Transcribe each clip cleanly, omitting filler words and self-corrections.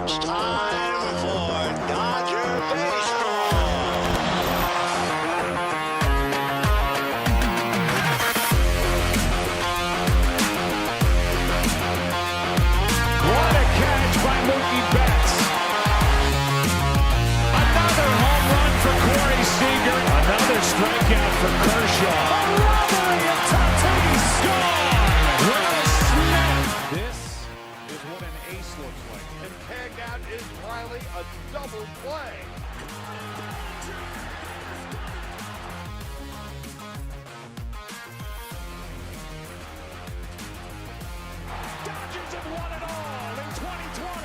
It's time for Dodger Baseball. What a catch by Mookie Betts. Another home run for Corey Seager. Another strikeout for Kershaw. A robbery of Tatis. Gone. What a snap. This is what an ace looks like. And tagged out is Riley, a double play. Dodgers have won it all in 2020.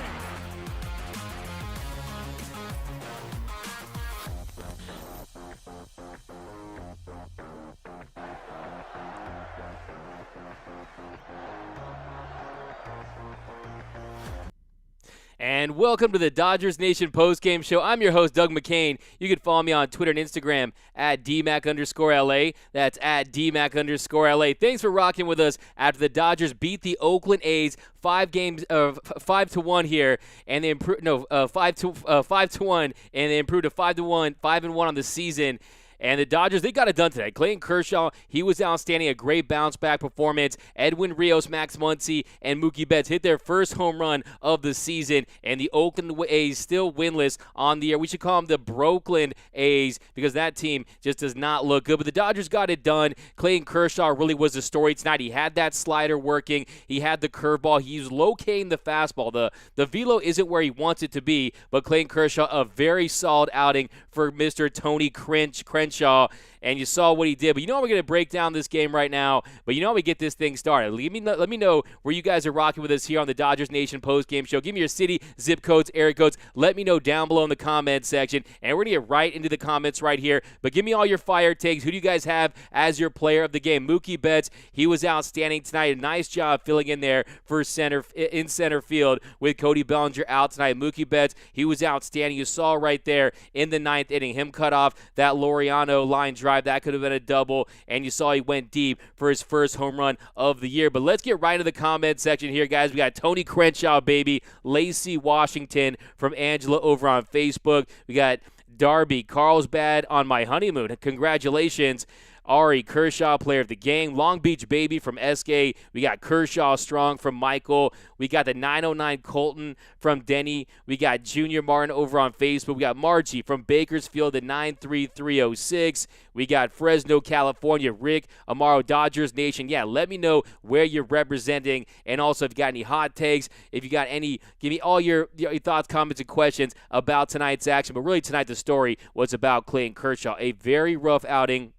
And welcome to the Dodgers Nation postgame show. I'm your host, Doug McCain. You can follow me on Twitter and Instagram at DMac_LA. That's at DMac_LA. Thanks for rocking with us after the Dodgers beat the Oakland A's 5-1 here, and they improved 5-1, and they improved to 5-1 on the season. And the Dodgers, they got it done today. Clayton Kershaw, he was outstanding, a great bounce-back performance. Edwin Rios, Max Muncy, and Mookie Betts hit their first home run of the season. And the Oakland A's still winless on the year. We should call them the Brooklyn A's because that team just does not look good. But the Dodgers got it done. Clayton Kershaw really was the story tonight. He had that slider working. He had the curveball. He was locating the fastball. The velo isn't where he wants it to be, but Clayton Kershaw, a very solid outing for Mr. Tony Crenshaw, and you saw what he did. But you know we're going to break down this game right now, but you know how we get this thing started. Let me know where you guys are rocking with us here on the Dodgers Nation post-game show. Give me your city, zip codes, area codes. Let me know down below in the comments section, and we're going to get right into the comments right here. But give me all your fire takes. Who do you guys have as your player of the game? Mookie Betts, he was outstanding tonight. A nice job filling in there for center field with Cody Bellinger out tonight. Mookie Betts, he was outstanding. You saw right there in the ninth inning, him cut off that Laureano line drive. That could have been a double, and you saw he went deep for his first home run of the year. But let's get right into the comment section here, guys. We got Tony Crenshaw, baby. Lacey Washington from Angela over on Facebook. We got Darby, Carlsbad on my honeymoon. Congratulations. Ari, Kershaw, player of the game. Long Beach Baby from SK. We got Kershaw Strong from Michael. We got the 909 Colton from Denny. We got Junior Martin over on Facebook. We got Margie from Bakersfield, the 93306. We got Fresno, California. Rick, Amaro, Dodgers Nation. Yeah, let me know where you're representing. And also, if you got any hot takes, if you got any, give me all your thoughts, comments, and questions about tonight's action. But really, tonight, the story was about Clayton Kershaw. A very rough outing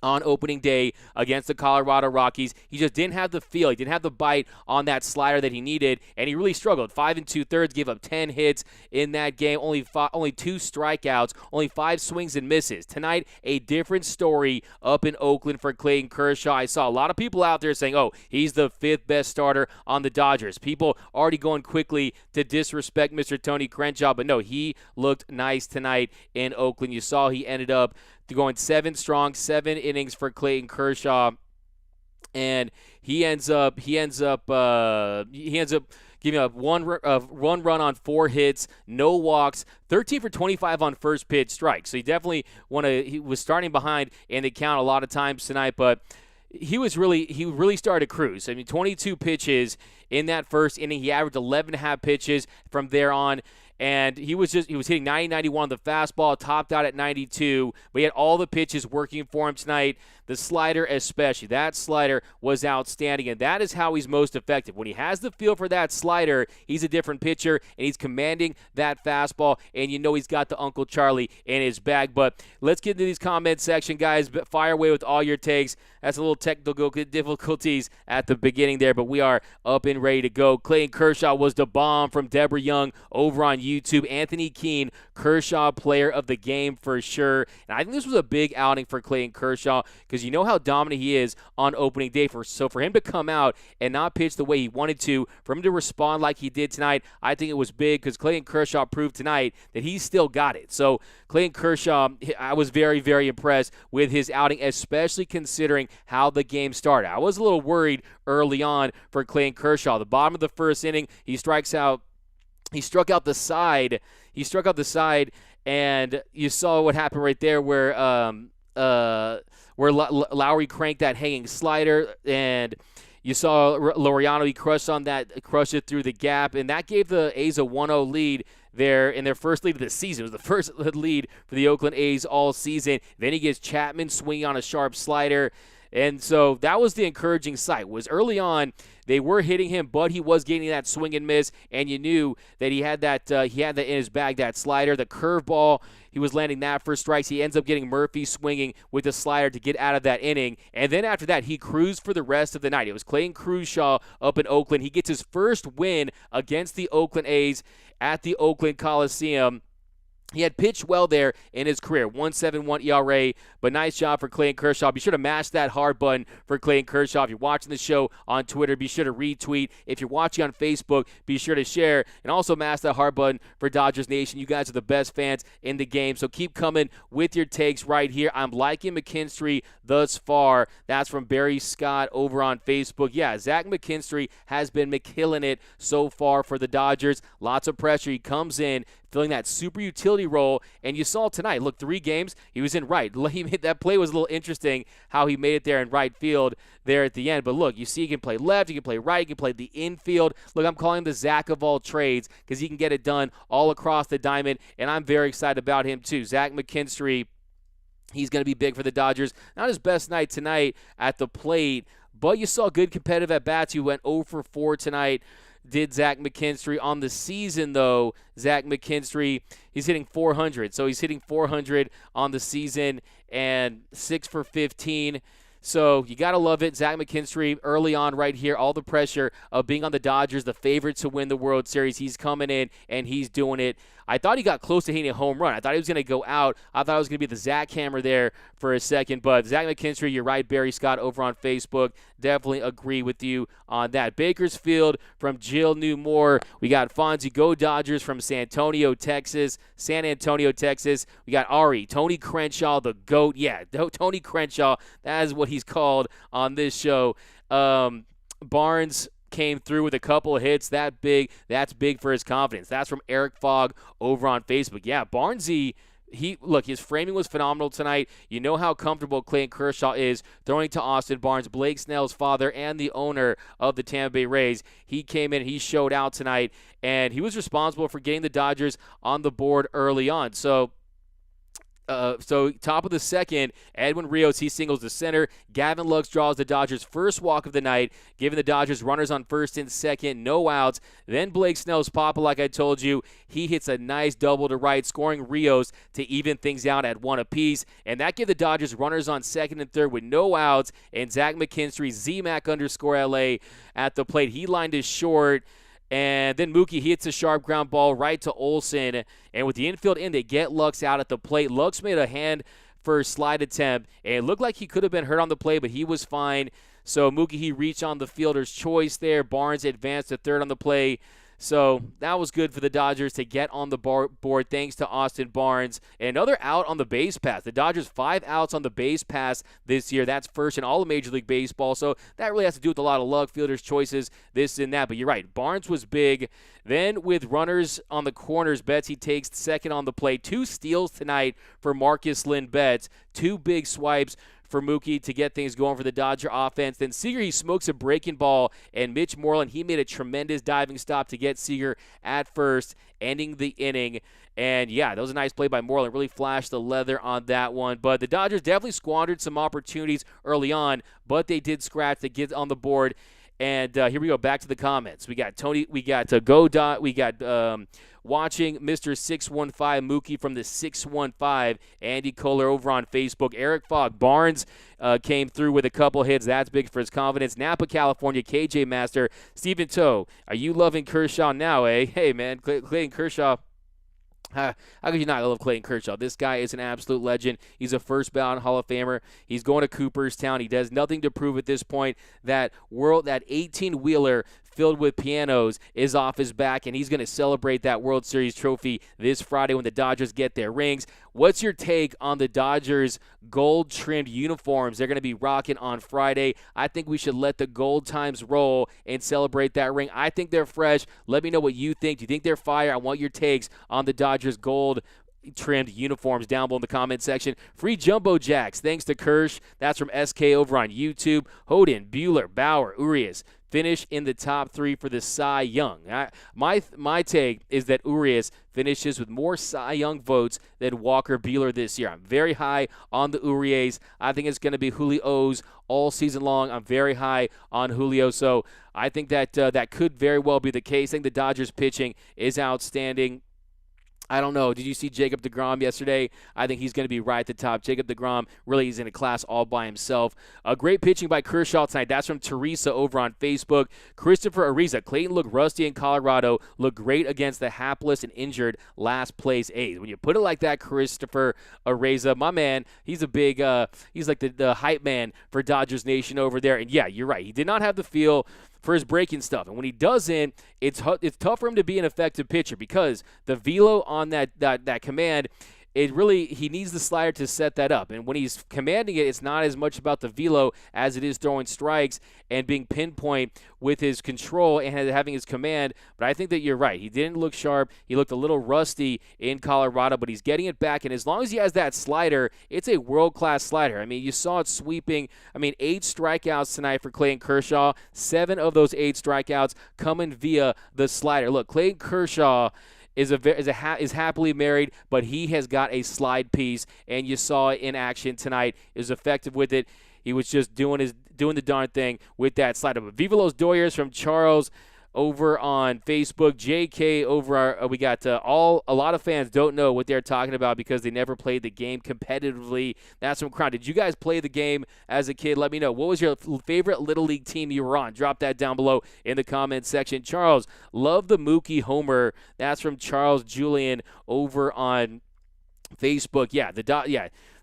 on opening day against the Colorado Rockies. He just didn't have the feel. He didn't have the bite on that slider that he needed, and he really struggled. 5 2/3, gave up 10 hits in that game, only 2 strikeouts, only 5 swings and misses. Tonight, a different story up in Oakland for Clayton Kershaw. I saw a lot of people out there saying, oh, he's the 5th best starter on the Dodgers. People already going quickly to disrespect Mr. Tony Crenshaw, but no, he looked nice tonight in Oakland. You saw he ended up going 7 strong, 7 innings for Clayton Kershaw, and he ends up giving up one run on 4 hits, no walks, 13 for 25 on first pitch strikes. So he was starting behind in the count a lot of times tonight, but he really started to cruise. I mean, 22 pitches in that first inning. He averaged 11.5 pitches from there on. And he was hitting 90-91 on the fastball, topped out at 92, but he had all the pitches working for him tonight. The slider especially. That slider was outstanding, and that is how he's most effective. When he has the feel for that slider, he's a different pitcher, and he's commanding that fastball, and you know he's got the Uncle Charlie in his bag. But let's get into these comment section, guys. Fire away with all your takes. That's a little technical difficulties at the beginning there, but we are up and ready to go. Clayton Kershaw was the bomb from Deborah Young over on YouTube. Anthony Keene, Kershaw player of the game for sure. And I think this was a big outing for Clayton Kershaw because you know how dominant he is on opening day. So for him to come out and not pitch the way he wanted to, for him to respond like he did tonight, I think it was big because Clayton Kershaw proved tonight that he still got it. So Clayton Kershaw, I was very, very impressed with his outing, especially considering how the game started. I was a little worried early on for Clayton Kershaw. The bottom of the first inning, he strikes out He struck out the side. And you saw what happened right there, where Lowry cranked that hanging slider, and you saw Laureano, he crushed it through the gap, and that gave the A's a 1-0 lead there in their first lead of the season. It was the first lead for the Oakland A's all season. Then he gets Chapman swinging on a sharp slider. And so that was the encouraging sight. Was early on they were hitting him, but he was getting that swing and miss, and you knew that he had that in his bag, that slider, the curveball. He was landing that for strikes. He ends up getting Murphy swinging with the slider to get out of that inning. And then after that, he cruised for the rest of the night. It was Clayton Kershaw up in Oakland. He gets his first win against the Oakland A's at the Oakland Coliseum. He had pitched well there in his career, 1.71 ERA, but nice job for Clayton Kershaw. Be sure to mash that hard button for Clayton Kershaw. If you're watching the show on Twitter, be sure to retweet. If you're watching on Facebook, be sure to share, and also mash that hard button for Dodgers Nation. You guys are the best fans in the game, so keep coming with your takes right here. I'm liking McKinstry thus far. That's from Barry Scott over on Facebook. Yeah, Zach McKinstry has been McKilling it so far for the Dodgers. Lots of pressure. He comes in, filling that super utility role, and you saw tonight, look, 3 games, he was in right. That play was a little interesting, how he made it there in right field there at the end. But look, you see he can play left, he can play right, he can play the infield. Look, I'm calling him the Zach of all trades because he can get it done all across the diamond, and I'm very excited about him too. Zach McKinstry, he's going to be big for the Dodgers. Not his best night tonight at the plate, but you saw good competitive at-bats. He went 0 for 4 tonight. Did Zach McKinstry. On the season, though, Zach McKinstry, he's hitting 400. So he's hitting 400 on the season and 6 for 15. So you got to love it. Zach McKinstry early on right here, all the pressure of being on the Dodgers, the favorite to win the World Series. He's coming in, and he's doing it. I thought he got close to hitting a home run. I thought he was going to go out. I thought it was going to be the Zach hammer there for a second. But Zach McKinstry, you're right, Barry Scott over on Facebook. Definitely agree with you on that. Bakersfield from Jill Newmore. We got Fonzie Go Dodgers from San Antonio, Texas. We got Ari, Tony Crenshaw, the GOAT. Yeah, Tony Crenshaw. That is what he's called on this show. Barnes came through with a couple of hits. That's big for his confidence. That's from Eric Fogg over on Facebook. Yeah, Barnesy, his framing was phenomenal tonight. You know how comfortable Clayton Kershaw is throwing to Austin Barnes, Blake Snell's father and the owner of the Tampa Bay Rays. He came in, he showed out tonight, and he was responsible for getting the Dodgers on the board early on. So top of the second, Edwin Rios, he singles to center. Gavin Lux draws the Dodgers' first walk of the night, giving the Dodgers runners on first and second, no outs. Then Blake Snell's papa, like I told you, he hits a nice double to right, scoring Rios to even things out at 1 apiece. And that gave the Dodgers runners on second and third with no outs. And Zach McKinstry, ZMac_LA at the plate. He lined his short. And then Mookie hits a sharp ground ball right to Olsen. And with the infield in, they get Lux out at the plate. Lux made a hand first slide attempt, and it looked like he could have been hurt on the play, but he was fine. So Mookie, he reached on the fielder's choice there. Barnes advanced to third on the play. So that was good for the Dodgers to get on the board thanks to Austin Barnes. And another out on the base pass. The Dodgers 5 outs on the base pass this year. That's first in all of Major League Baseball. So that really has to do with a lot of luck, fielders' choices, this and that. But you're right, Barnes was big. Then with runners on the corners, Betts, he takes second on the plate. 2 steals tonight for Marcus Lynn Betts. 2 big swipes for Mookie to get things going for the Dodger offense. Then Seager, he smokes a breaking ball, and Mitch Moreland, he made a tremendous diving stop to get Seager at first, ending the inning. And, yeah, that was a nice play by Moreland. Really flashed the leather on that one. But the Dodgers definitely squandered some opportunities early on, but they did scratch to get on the board. And here we go, back to the comments. We got Tony, we got watching Mr. 615 Mookie from the 615, Andy Kohler over on Facebook. Eric Fogg, Barnes came through with a couple hits. That's big for his confidence. Napa, California, KJ Master. Stephen Toe, are you loving Kershaw now, eh? Hey, man, Clayton Kershaw. How could you not love Clayton Kershaw? This guy is an absolute legend. He's a first ballot Hall of Famer. He's going to Cooperstown. He does nothing to prove at this point. That 18-wheeler filled with pianos is off his back, and he's going to celebrate that World Series trophy this Friday when the Dodgers get their rings. What's your take on the Dodgers' gold-trimmed uniforms they're going to be rocking on Friday? I think we should let the gold times roll and celebrate that ring. I think they're fresh. Let me know what you think. Do you think they're fire? I want your takes on the Dodgers' gold-trimmed uniforms down below in the comment section. Free Jumbo Jacks, thanks to Kirsch. That's from SK over on YouTube. Hoden, Bueller, Bauer, Urias finish in the top 3 for the Cy Young. My take is that Urias finishes with more Cy Young votes than Walker Bueller this year. I'm very high on the Urias. I think it's going to be Julio's all season long. I'm very high on Julio, so I think that that could very well be the case. I think the Dodgers pitching is outstanding. I don't know. Did you see Jacob deGrom yesterday? I think he's going to be right at the top. Jacob deGrom really is in a class all by himself. A great pitching by Kershaw tonight. That's from Teresa over on Facebook. Christopher Ariza. Clayton looked rusty in Colorado. Looked great against the hapless and injured last place A's. When you put it like that, Christopher Ariza, my man, he's a big, he's like the hype man for Dodgers Nation over there. And yeah, you're right. He did not have the feel for his breaking stuff. And when he doesn't, it's tough for him to be an effective pitcher because the velo on that command, he needs the slider to set that up. And when he's commanding it, it's not as much about the velo as it is throwing strikes and being pinpoint with his control and having his command. But I think that you're right. He didn't look sharp. He looked a little rusty in Colorado, but he's getting it back. And as long as he has that slider, it's a world-class slider. I mean, you saw it sweeping. 8 strikeouts tonight for Clayton Kershaw. 7 of those 8 strikeouts coming via the slider. Look, Clayton Kershaw is happily married, but he has got a slide piece, and you saw it in action tonight. Is effective with it. He was just doing the darn thing with that slider. But Viva Los Doyers from Charles over on Facebook. JK over we got a lot of fans don't know what they're talking about because they never played the game competitively. That's from Crown. Did you guys play the game as a kid? Let me know. What was your favorite Little League team you were on? Drop that down below in the comments section. Charles, love the Mookie homer. That's from Charles Julian over on Facebook. Yeah,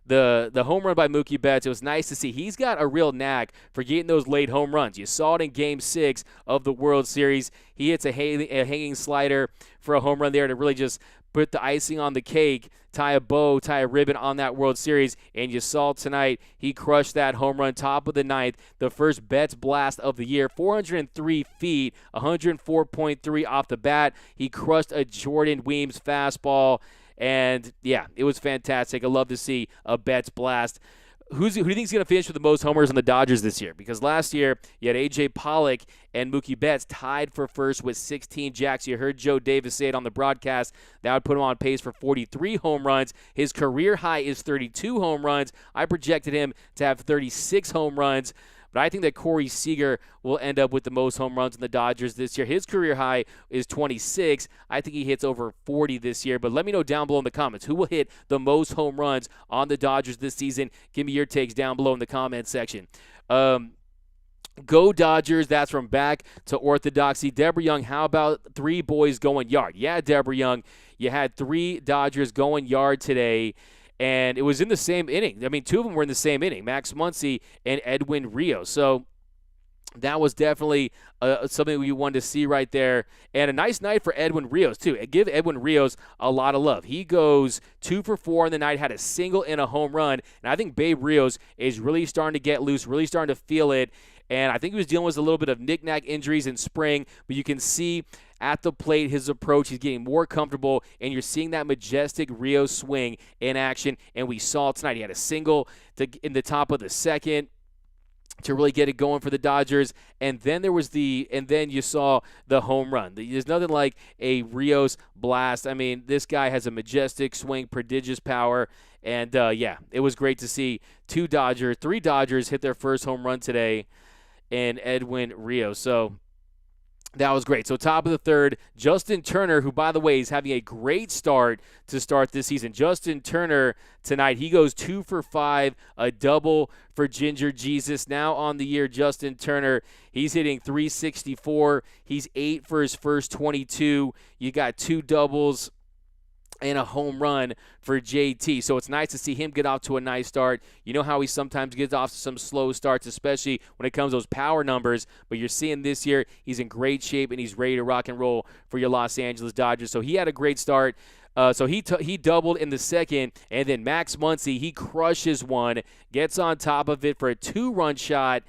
the home run by Mookie Betts, it was nice to see. He's got a real knack for getting those late home runs. You saw it in Game 6 of the World Series. He hits a hanging slider for a home run there to really just put the icing on the cake, tie a ribbon on that World Series. And you saw tonight, he crushed that home run, top of the ninth, the first Betts blast of the year, 403 feet, 104.3 off the bat. He crushed a Jordan Weems fastball. And, yeah, it was fantastic. I love to see a Betts blast. Who do you think is going to finish with the most homers on the Dodgers this year? Because last year, you had A.J. Pollock and Mookie Betts tied for first with 16 jacks. You heard Joe Davis say it on the broadcast. That would put him on pace for 43 home runs. His career high is 32 home runs. I projected him to have 36 home runs. But I think that Corey Seager will end up with the most home runs in the Dodgers this year. His career high is 26. I think he hits over 40 this year. But let me know down below in the comments who will hit the most home runs on the Dodgers this season. Give me your takes down below in the comments section. Go Dodgers. That's from Back to Orthodoxy. Deborah Young, how about 3 boys going yard? Yeah, Deborah Young, you had 3 Dodgers going yard today. And it was in the same inning. 2 of them were in the same inning, Max Muncy and Edwin Rios. So that was definitely something we wanted to see right there. And a nice night for Edwin Rios, too. Give Edwin Rios a lot of love. He goes 2 for 4 in the night, had a single and a home run. And I think Babe Rios is really starting to get loose, really starting to feel it. And I think he was dealing with a little bit of knick-knack injuries in spring. But you can see at the plate, his approach, he's getting more comfortable, and you're seeing that majestic Rio swing in action. And we saw it tonight. He had a single in the top of the second to really get it going for the Dodgers. And then you saw the home run. There's nothing like a Rios blast. This guy has a majestic swing, prodigious power. And, it was great to see 3 Dodgers hit their first home run today in Edwin Rios. So that was great. So top of the third, Justin Turner, who, by the way, is having a great start to start this season. Justin Turner tonight, he goes 2 for 5, a double for Ginger Jesus. Now on the year, Justin Turner, he's hitting .364. He's 8 for his first 22. You got 2 doubles and a home run for JT. So it's nice to see him get off to a nice start. You know how he sometimes gets off to some slow starts, especially when it comes to those power numbers. But you're seeing this year he's in great shape and he's ready to rock and roll for your Los Angeles Dodgers. So he had a great start. So he doubled in the second, and then Max Muncy, he crushes one, gets on top of it for a 2-run shot,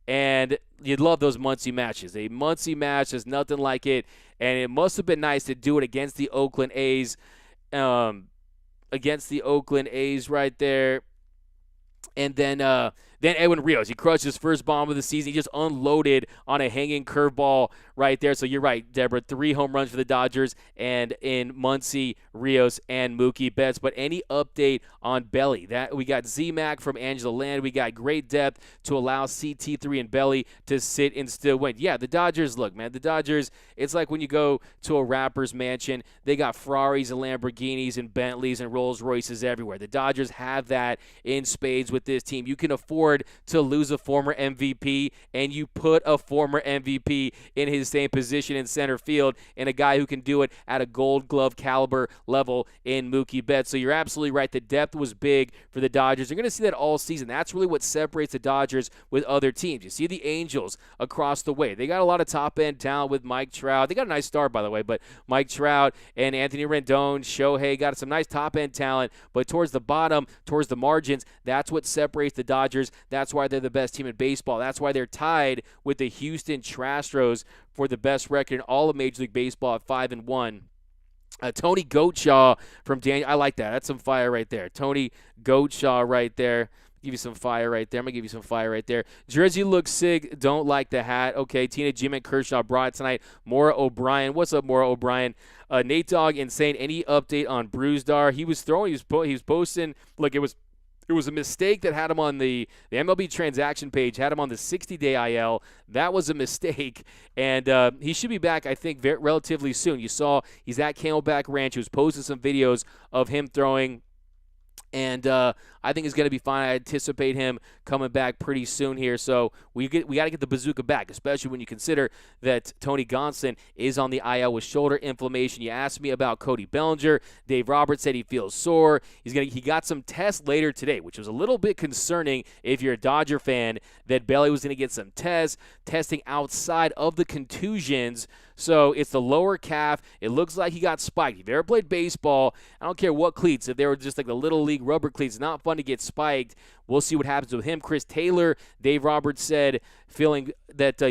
and you'd love those Muncy matches. A Muncy match is nothing like it, and it must have been nice to do it against the Oakland A's. Against the Oakland A's right there. And then Edwin Rios, he crushed his first bomb of the season. He just unloaded on a hanging curveball right there. So you're right, Deborah, 3 home runs for the Dodgers and in Muncy, Rios, and Mookie Betts. But any update on Belly? That we got Z-Mac from Angela Land. We got great depth to allow CT3 and Belly to sit and still win. Yeah, the Dodgers, look, man, the Dodgers, it's like when you go to a rapper's mansion, they got Ferraris and Lamborghinis and Bentleys and Rolls Royces everywhere. The Dodgers have that in spades with this team. You can afford to lose a former MVP, and you put a former MVP in his same position in center field, and a guy who can do it at a Gold Glove caliber level in Mookie Betts. So you're absolutely right. The depth was big for the Dodgers. You're going to see that all season. That's really what separates the Dodgers with other teams. You see the Angels across the way. They got a lot of top-end talent with Mike Trout. They got a nice start, by the way, but Mike Trout and Anthony Rendon, Shohei got some nice top-end talent, but towards the bottom, towards the margins, that's what separates the Dodgers. That's why they're the best team in baseball. That's why they're tied with the Houston Astros for the best record in all of Major League Baseball at 5-1. Tony Goatshaw from Daniel. I like that. That's some fire right there. Tony Goatshaw right there. Give you some fire right there. I'm going to give you some fire right there. Jersey looks sick. Don't like the hat. Okay, Tina, Jim, and Kershaw brought it tonight. Maura O'Brien. What's up, Maura O'Brien? Nate Dogg, insane. Any update on Bruzdar? He was throwing. He was posting. Look, it was a mistake that had him on the MLB transaction page, had him on the 60-day IL. That was a mistake, and he should be back, I think, relatively soon. You saw he's at Camelback Ranch. He was posting some videos of him throwing, and I think he's going to be fine. I anticipate him coming back pretty soon here. So we got to get the bazooka back, especially when you consider that Tony Gonsolin is on the IL with shoulder inflammation. You asked me about Cody Bellinger. Dave Roberts said he feels sore. He got some tests later today, which was a little bit concerning if you're a Dodger fan, that Belly was going to get some testing outside of the contusions. So it's the lower calf. It looks like he got spiked. If you ever played baseball, I don't care what cleats, if they were just like the Little League rubber cleats, not fun to get spiked. We'll see what happens with him. Chris Taylor, Dave Roberts said he's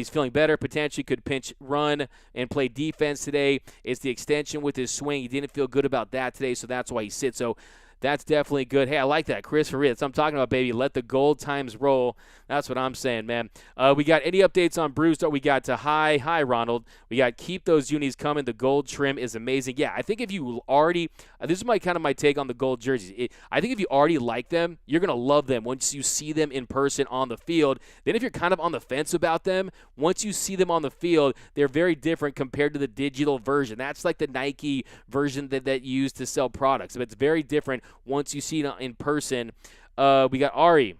feeling better, potentially could pinch run and play defense today. It's the extension with his swing. He didn't feel good about that today, so that's why he sits. So that's definitely good. Hey, I like that. Chris Rios. I'm talking about, baby. Let the gold times roll. That's what I'm saying, man. We got any updates on Brewster? We got to hi, Ronald. We got keep those unis coming. The gold trim is amazing. Yeah, I think if you already this is my take on the gold jerseys. I think if you already like them, you're going to love them once you see them in person on the field. Then if you're kind of on the fence about them, once you see them on the field, they're very different compared to the digital version. That's like the Nike version that used to sell products. But it's very different once you see it in person. We got Ari.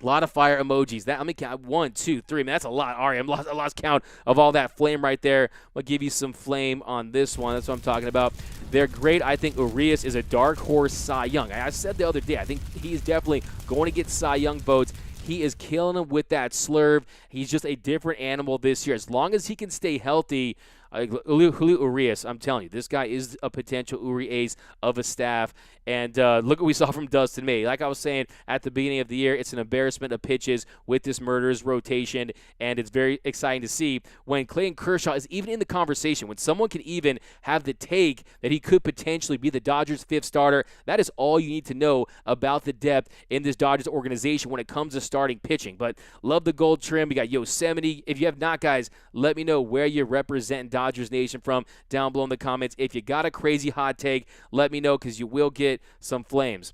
A lot of fire emojis. Let me count. 1, 2, 3. Man, that's a lot, Ari. I lost count of all that flame right there. I'll give you some flame on this one. That's what I'm talking about. They're great. I think Urias is a dark horse Cy Young. I said the other day, I think he is definitely going to get Cy Young votes. He is killing him with that slurve. He's just a different animal this year. As long as he can stay healthy, Julio Urias, I'm telling you, this guy is a potential Uri Ace of a staff. And look what we saw from Dustin May. Like I was saying at the beginning of the year, it's an embarrassment of pitches with this Murderers rotation, and it's very exciting to see when Clayton Kershaw is even in the conversation, when someone can even have the take that he could potentially be the Dodgers' 5th starter. That is all you need to know about the depth in this Dodgers organization when it comes to starting pitching. But love the gold trim. We got Yosemite. If you have not, guys, let me know where you're representing Dodgers Nation from down below in the comments. If you got a crazy hot take, let me know, because you will get some flames.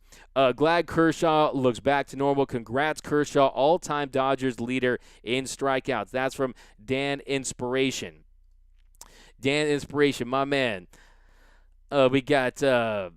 Glad Kershaw looks back to normal. Congrats, Kershaw, all-time Dodgers leader in strikeouts. That's from Dan Inspiration. Dan Inspiration, my man. We got they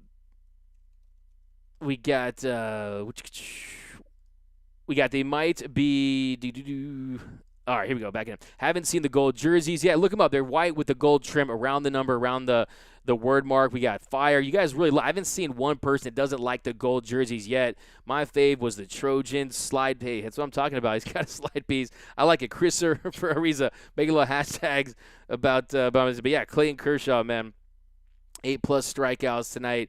might be All right, here we go. Back in. Haven't seen the gold jerseys. Yeah, look them up. They're white with the gold trim around the number, around the word mark. We got fire. You guys really I haven't seen one person that doesn't like the gold jerseys yet. My fave was the Trojan slide. Hey, that's what I'm talking about. He's got a slide piece. I like it. Chriser for Ariza. Making a little hashtags about it. But yeah, Clayton Kershaw, man. 8+ strikeouts tonight.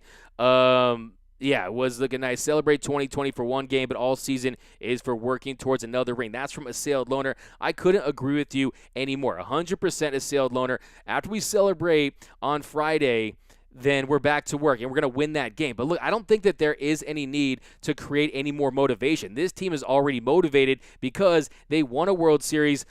Yeah, it was looking nice. Celebrate 2020 for one game, but all season is for working towards another ring. That's from Assailed Loner. I couldn't agree with you anymore. 100% Assailed Loner. After we celebrate on Friday, then we're back to work, and we're going to win that game. But look, I don't think that there is any need to create any more motivation. This team is already motivated because they won a World Series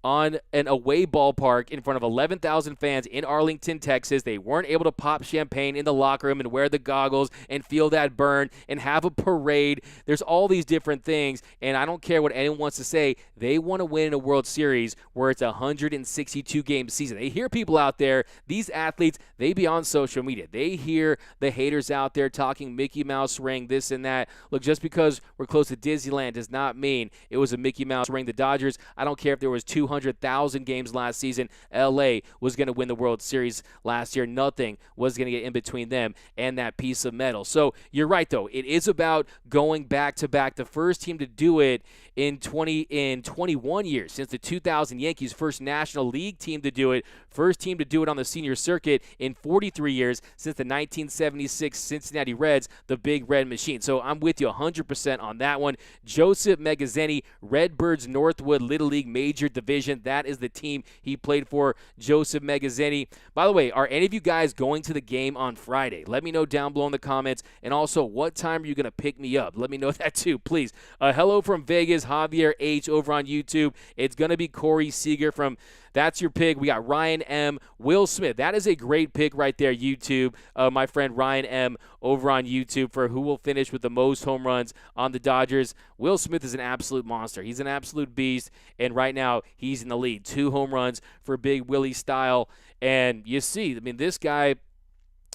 on an away ballpark in front of 11,000 fans in Arlington, Texas. They weren't able to pop champagne in the locker room and wear the goggles and feel that burn and have a parade. There's all these different things, and I don't care what anyone wants to say. They want to win a World Series where it's a 162-game season. They hear people out there, these athletes, they be on social media. They hear the haters out there talking Mickey Mouse ring, this and that. Look, just because we're close to Disneyland does not mean it was a Mickey Mouse ring. The Dodgers, I don't care if there was 200,000 games last season. LA was going to win the World Series last year. Nothing was going to get in between them and that piece of metal. So you're right, though. It is about going back to back. The first team to do it in 21 years since the 2000 Yankees, first National League team to do it, first team to do it on the senior circuit in 43 years since the 1976 Cincinnati Reds, the Big Red Machine. So I'm with you 100% on that one. Joseph Megazzini, Redbirds Northwood Little League Major Division. That is the team he played for, Joseph Megazzini. By the way, are any of you guys going to the game on Friday? Let me know down below in the comments. And also, what time are you going to pick me up? Let me know that too, please. Hello from Vegas, Javier H. over on YouTube. It's going to be Corey Seager from That's Your Pick. We got Ryan M. Will Smith. That is a great pick right there, YouTube. My friend Ryan M. over on YouTube for who will finish with the most home runs on the Dodgers. Will Smith is an absolute monster. He's an absolute beast, and right now he's in the lead. 2 home runs for Big Willie style. And you see, I mean, this guy,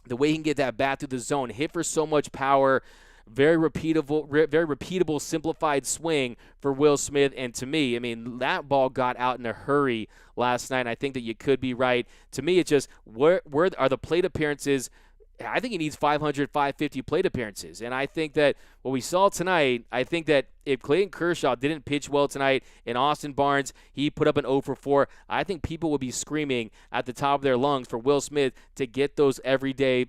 the way he can get that bat through the zone, hit for so much power, very repeatable, simplified swing for Will Smith. And to me, I mean, that ball got out in a hurry last night, and I think that you could be right. To me, it's just where are the plate appearances? I think he needs 500, 550 plate appearances. And I think that what we saw tonight, I think that if Clayton Kershaw didn't pitch well tonight and Austin Barnes, he put up an 0 for 4, I think people would be screaming at the top of their lungs for Will Smith to get those everyday,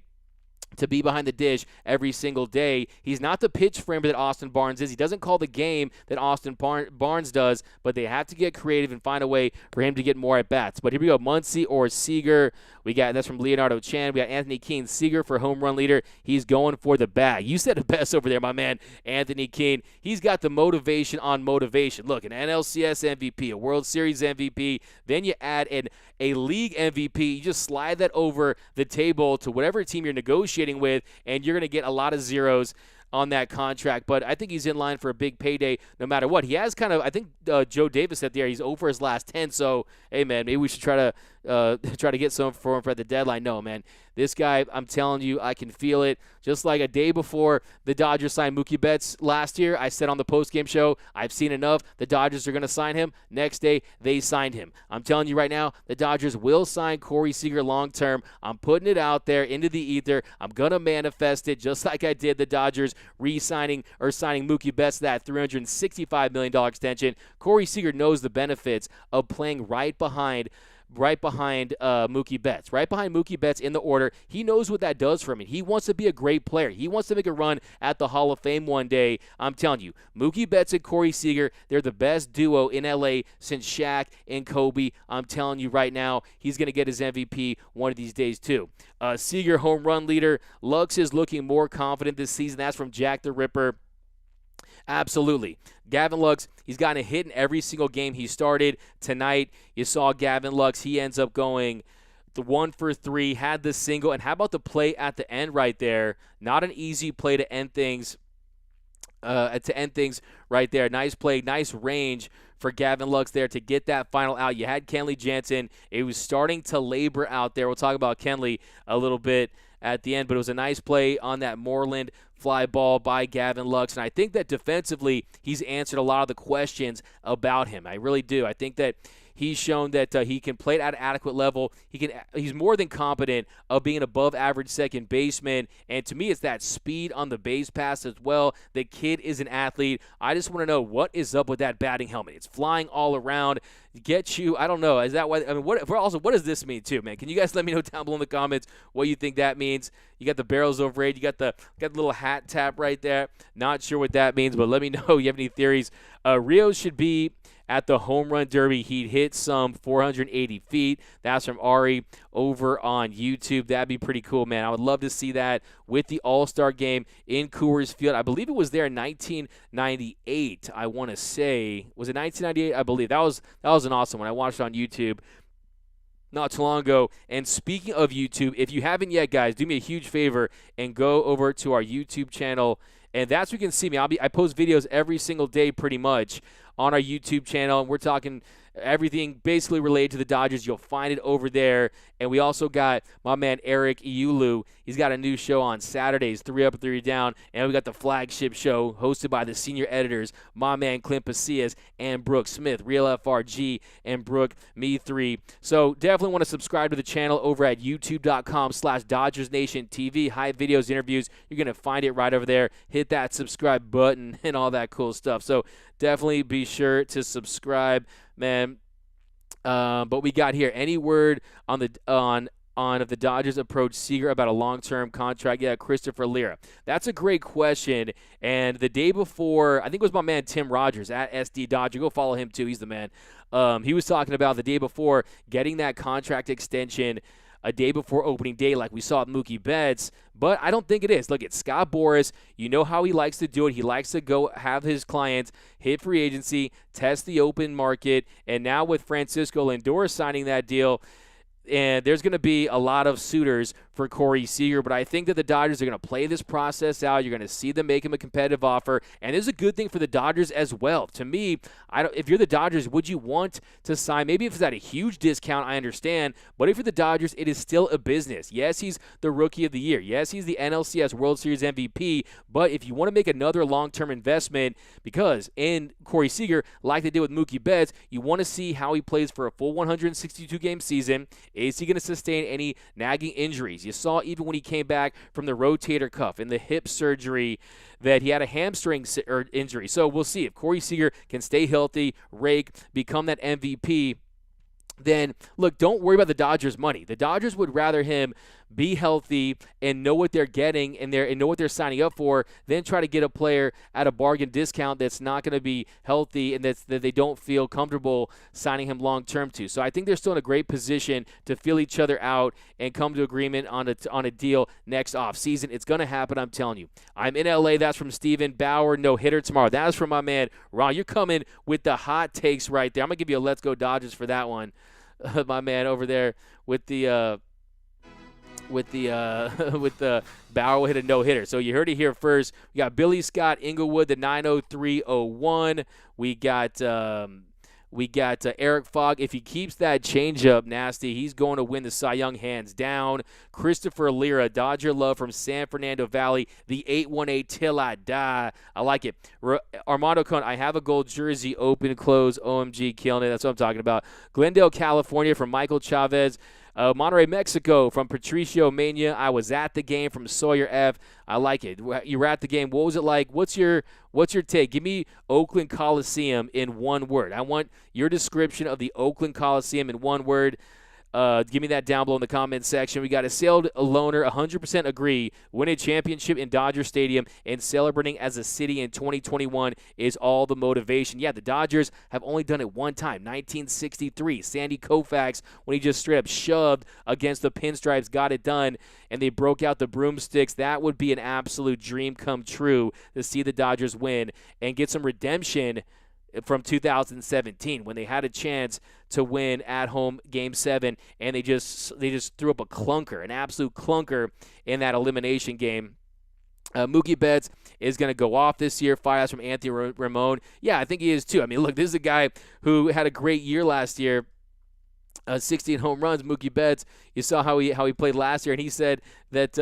to be behind the dish every single day. He's not the pitch framer that Austin Barnes is. He doesn't call the game that Austin Barnes does, but they have to get creative and find a way for him to get more at-bats. But here we go, Muncy or Seager. That's from Leonardo Chan. We got Anthony Keene, Seager for home run leader. He's going for the bag. You said it best over there, my man, Anthony Keene. He's got the motivation on motivation. Look, an NLCS MVP, a World Series MVP, then you add a league MVP. You just slide that over the table to whatever team you're negotiating with, and you're going to get a lot of zeros on that contract. But I think he's in line for a big payday no matter what. He has kind of, I think Joe Davis said there, he's over his last 10. So, hey, man, maybe we should try to get some for him for the deadline. No, man. This guy, I'm telling you, I can feel it. Just like a day before the Dodgers signed Mookie Betts last year, I said on the postgame show, I've seen enough. The Dodgers are going to sign him. Next day, they signed him. I'm telling you right now, the Dodgers will sign Corey Seager long-term. I'm putting it out there into the ether. I'm going to manifest it just like I did the Dodgers signing Mookie Betts, that $365 million extension. Corey Seager knows the benefits of playing right behind Mookie Betts, right behind Mookie Betts in the order. He knows what that does for him. He wants to be a great player. He wants to make a run at the Hall of Fame one day. I'm telling you, Mookie Betts and Corey Seager, they're the best duo in LA since Shaq and Kobe. I'm telling you right now, he's going to get his MVP one of these days too. Seager, home run leader. Lux is looking more confident this season. That's from Jack the Ripper. Absolutely. Gavin Lux, he's gotten a hit in every single game he started. Tonight, you saw Gavin Lux. He ends up going the 1 for 3, had the single. And how about the play at the end right there? Not an easy play to end things. Right there. Nice play, nice range for Gavin Lux there to get that final out. You had Kenley Jansen. It was starting to labor out there. We'll talk about Kenley a little bit at the end. But it was a nice play on that Moreland fly ball by Gavin Lux. And I think that defensively he's answered a lot of the questions about him. I really do. I think that he's shown that he can play at an adequate level. He's more than competent of being an above-average second baseman. And to me, it's that speed on the base pass as well. The kid is an athlete. I just want to know what is up with that batting helmet. It's flying all around. Get you, I don't know. Is that why? I mean, what does this mean too, man? Can you guys let me know down below in the comments what you think that means? You got the barrels over it. You got the little hat tap right there. Not sure what that means, but let me know. You have any theories? Rios should be at the home run derby. He'd hit some 480 feet. That's from Ari over on YouTube. That'd be pretty cool, man. I would love to see that with the All-Star game in Coors Field. I believe it was there in 1998, I want to say. Was it 1998? I believe. That was an awesome one. I watched it on YouTube not too long ago. And speaking of YouTube, if you haven't yet, guys, do me a huge favor and go over to our YouTube channel. And that's where you can see me. I post videos every single day pretty much on our YouTube channel, and we're talking everything basically related to the Dodgers. You'll find it over there. And we also got my man Eric Iulu. He's got a new show on Saturdays, 3 Up, 3 Down. And we got the flagship show hosted by the senior editors, my man Clint Pasillas and Brooke Smith, Real FRG and Brooke Me3. So definitely want to subscribe to the channel over at youtube.com/DodgersNationTV. High videos, interviews. You're going to find it right over there. Hit that subscribe button and all that cool stuff. So definitely be sure to subscribe, man. But we got here, any word on if the Dodgers approach Seager about a long-term contract? Yeah, Christopher Lira. That's a great question. And the day before, I think it was my man Tim Rogers at SD Dodger. Go follow him too. He's the man. He was talking about the day before getting that contract extension a day before opening day like we saw at Mookie Betts, but I don't think it is. Look, it's Scott Boras. You know how he likes to do it. He likes to go have his clients hit free agency, test the open market, and now with Francisco Lindor signing that deal, and there's going to be a lot of suitors for Corey Seager, but I think that the Dodgers are going to play this process out. You're going to see them make him a competitive offer, and it's a good thing for the Dodgers as well. To me, if you're the Dodgers, would you want to sign? Maybe if it's at a huge discount, I understand, but if you're the Dodgers, it is still a business. Yes, he's the Rookie of the Year. Yes, he's the NLCS World Series MVP, but if you want to make another long-term investment, because in Corey Seager, like they did with Mookie Betts, you want to see how he plays for a full 162-game season. Is he going to sustain any nagging injuries? You saw even when he came back from the rotator cuff and the hip surgery that he had a hamstring injury. So we'll see if Corey Seager can stay healthy, rake, become that MVP. Then, look, don't worry about the Dodgers' money. The Dodgers would rather him be healthy and know what they're getting and know what they're signing up for than try to get a player at a bargain discount that's not going to be healthy and that they don't feel comfortable signing him long-term to. So I think they're still in a great position to feel each other out and come to agreement on a deal next offseason. It's going to happen, I'm telling you. I'm in L.A. That's from Steven Bauer. No hitter tomorrow. That is from my man Ron. You're coming with the hot takes right there. I'm going to give you a Let's Go Dodgers for that one. My man over there with the Bauer will hit a no-hitter. So you heard it here first. We got Billy Scott Inglewood, the 90301. We got Eric Fogg. If he keeps that changeup nasty, he's going to win the Cy Young hands down. Christopher Lira, Dodger Love from San Fernando Valley, the 818 till I die. I like it. Armando Cohn, I have a gold jersey, open, close, OMG, killing it. That's what I'm talking about. Glendale, California from Michael Chavez. Monterrey, Mexico from Patricio Mania. I was at the game from Sawyer F. I like it. You were at the game. What was it like? What's your take? Give me Oakland Coliseum in one word. I want your description of the Oakland Coliseum in one word. Give me that down below in the comment section. We got a sailed loner, 100% agree. Win a championship in Dodger Stadium and celebrating as a city in 2021 is all the motivation. Yeah, the Dodgers have only done it one time, 1963. Sandy Koufax, when he just straight up shoved against the pinstripes, got it done, and they broke out the broomsticks. That would be an absolute dream come true to see the Dodgers win and get some redemption from 2017 when they had a chance to win at home Game 7, and they just threw up a clunker, an absolute clunker in that elimination game. Mookie Betts is going to go off this year. Fires from Anthony Ramon. Yeah, I think he is too. I mean, look, this is a guy who had a great year last year. 16 home runs. Mookie Betts, you saw how he played last year, and he said that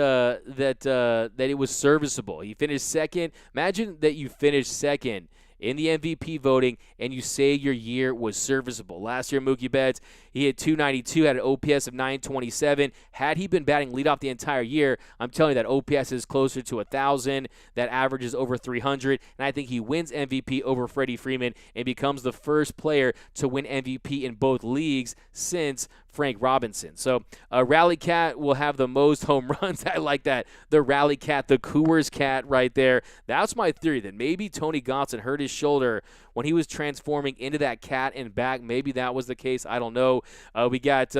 it was serviceable. He finished second. Imagine that you finished second in the MVP voting, and you say your year was serviceable. Last year, Mookie Betts, he hit 292, had an OPS of 927. Had he been batting leadoff the entire year, I'm telling you that OPS is closer to 1,000. That average is over 300, and I think he wins MVP over Freddie Freeman and becomes the first player to win MVP in both leagues since Frank Robinson. So Rally Cat will have the most home runs. I like that. The Rally Cat, the Coors Cat right there. That's my theory, that maybe Tony Gonsolin hurt his shoulder when he was transforming into that cat and back. Maybe that was the case. I don't know. We got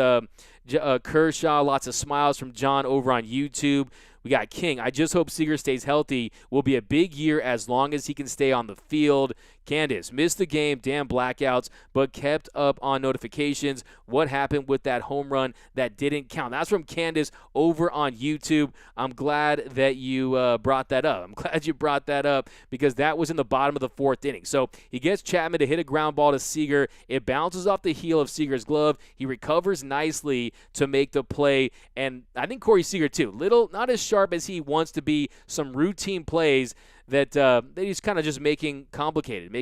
Kershaw, lots of smiles from John over on YouTube. We got King. I just hope Seager stays healthy. Will be a big year as long as he can stay on the field. Candace, missed the game, damn blackouts, but kept up on notifications. What happened with that home run that didn't count? That's from Candace over on YouTube. I'm glad that you brought that up. I'm glad you brought that up because that was in the bottom of the fourth inning. So he gets Chapman to hit a ground ball to Seager. It bounces off the heel of Seager's glove. He recovers nicely to make the play. And I think Corey Seager, too, not as sharp as he wants to be, some routine plays that he's kind of just making complicated.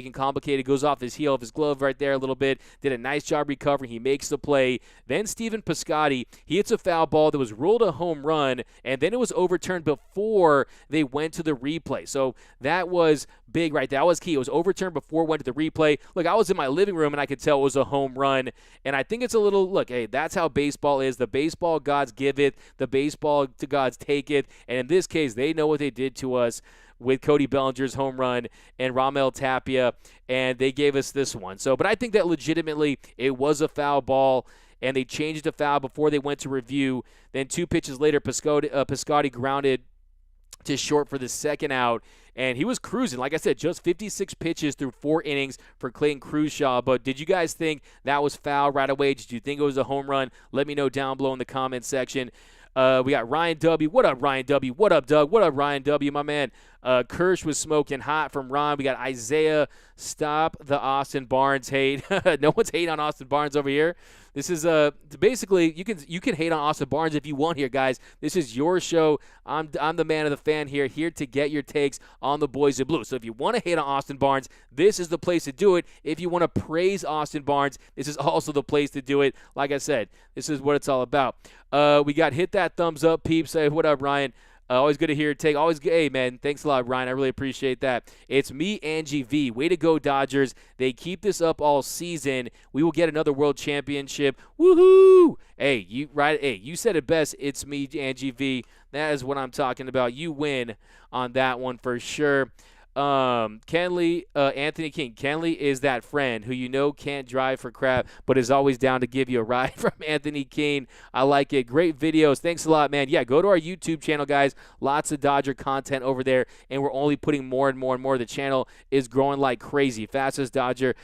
Goes off his heel of his glove right there a little bit. Did a nice job recovering. He makes the play. Then Stephen Piscotty, he hits a foul ball that was ruled a home run, and then it was overturned before they went to the replay. So that was big right there. That was key. It was overturned before it went to the replay. Look, I was in my living room, and I could tell it was a home run. And I think it's a little, look, hey, that's how baseball is. The baseball gods give it. The baseball to gods take it. And in this case, they know what they did to us with Cody Bellinger's home run and Ramel Tapia, and they gave us this one. So, but I think that legitimately it was a foul ball, and they changed the foul before they went to review. Then 2 pitches later, Piscotty grounded to short for the second out, and he was cruising. Like I said, just 56 pitches through 4 innings for Clayton Kershaw. But did you guys think that was foul right away? Did you think it was a home run? Let me know down below in the comment section. We got Ryan W. What up, Ryan W.? What up, Doug? What up, Ryan W., my man? Kirsch was smoking hot from Ron. We got Isaiah. Stop the Austin Barnes hate. No one's hating on Austin Barnes over here. This is basically you can hate on Austin Barnes if you want here, guys. This is your show. I'm the man of the fan here to get your takes on the boys in blue. So if you want to hate on Austin Barnes, this is the place to do it. If you want to praise Austin Barnes, this is also the place to do it. Like I said, this is what it's all about. We got hit that thumbs up, peeps. Hey, what up, Ryan? Always good to hear your take. Hey, man, thanks a lot, Ryan. I really appreciate that. It's me, Angie V. Way to go, Dodgers. They keep this up all season. We will get another world championship. Woohoo! Hey, you said it best. It's me, Angie V. That is what I'm talking about. You win on that one for sure. Kenley, Anthony King. Kenley is that friend who you know can't drive for crap, but is always down to give you a ride from Anthony King. I like it. Great videos. Thanks a lot, man. Yeah, go to our YouTube channel, guys. Lots of Dodger content over there, and we're only putting more and more and more. The channel is growing like crazy. Fastest Dodger.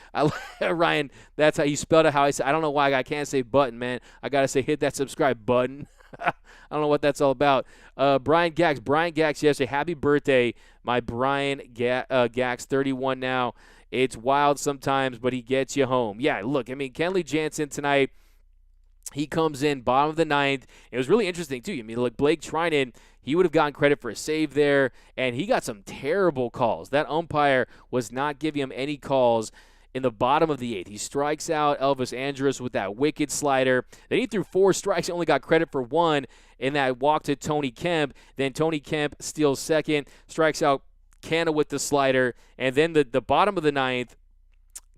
Ryan, that's how you spelled it. How I say. I don't know why I can't say button, man. I gotta say hit that subscribe button. I don't know what that's all about. Brian Gax yesterday. Happy birthday, my Brian Gax, 31 now. It's wild sometimes, but he gets you home. Yeah, look, I mean, Kenley Jansen tonight, he comes in bottom of the ninth. It was really interesting, too. I mean, like Blake Trinan, he would have gotten credit for a save there, and he got some terrible calls. That umpire was not giving him any calls. In the bottom of the 8th, he strikes out Elvis Andrus with that wicked slider. Then he threw 4 strikes, only got credit for 1 in that walk to Tony Kemp. Then Tony Kemp steals second, strikes out Canna with the slider. And then the bottom of the 9th,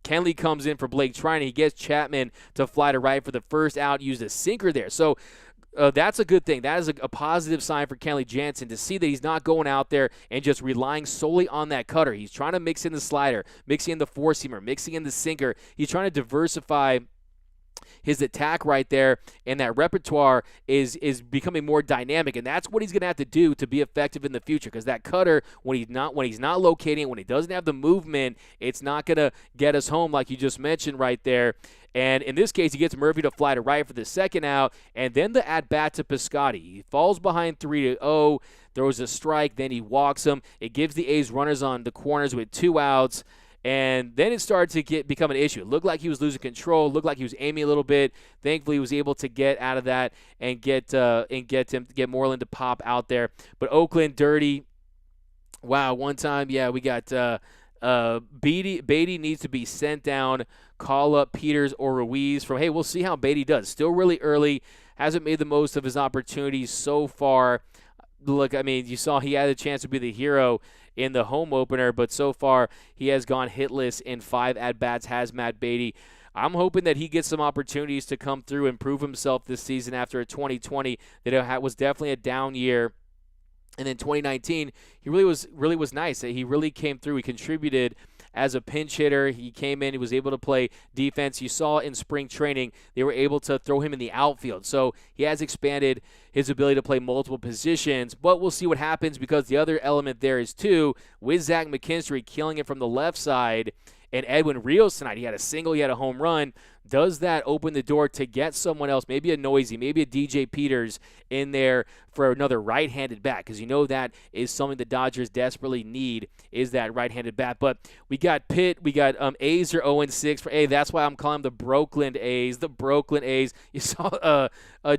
Kenley comes in for Blake Trinan. He gets Chapman to fly to right for the first out, used a sinker there. So that's a good thing. That is a positive sign for Kenley Jansen to see that he's not going out there and just relying solely on that cutter. He's trying to mix in the slider, mixing in the four-seamer, mixing in the sinker. He's trying to diversify his attack right there, and that repertoire is becoming more dynamic, and that's what he's going to have to do to be effective in the future, because that cutter, when he's not locating it, when he doesn't have the movement, it's not going to get us home like you just mentioned right there. And in this case, he gets Murphy to fly to right for the second out, and then the at-bat to Piscotty. He falls behind 3-0, throws a strike, then he walks him. It gives the A's runners on the corners with 2 outs. And then it started to become an issue. It looked like he was losing control. It looked like he was aiming a little bit. Thankfully, he was able to get out of that and get Moreland to pop out there. But Oakland dirty. Wow, one time, we got Beatty needs to be sent down. Call up Peters or Ruiz from. Hey, we'll see how Beatty does. Still really early. Hasn't made the most of his opportunities so far. Look, I mean, you saw he had a chance to be the hero in the home opener, but so far he has gone hitless in 5 at-bats, has Matt Beatty. I'm hoping that he gets some opportunities to come through and prove himself this season after a 2020 that it was definitely a down year. And then 2019, he really was nice. He really came through. He contributed as a pinch hitter. He came in. He was able to play defense. You saw in spring training they were able to throw him in the outfield. So he has expanded his ability to play multiple positions. But we'll see what happens because the other element there is, too, with Zach McKinstry killing it from the left side and Edwin Rios tonight. He had a single. He had a home run. Does that open the door to get someone else, maybe a Noisy, maybe a DJ Peters in there for another right-handed bat? Because you know that is something the Dodgers desperately need, is that right-handed bat. But we got Pitt. We got A's are 0-6. Hey, that's why I'm calling them the Brooklyn A's. The Brooklyn A's. You saw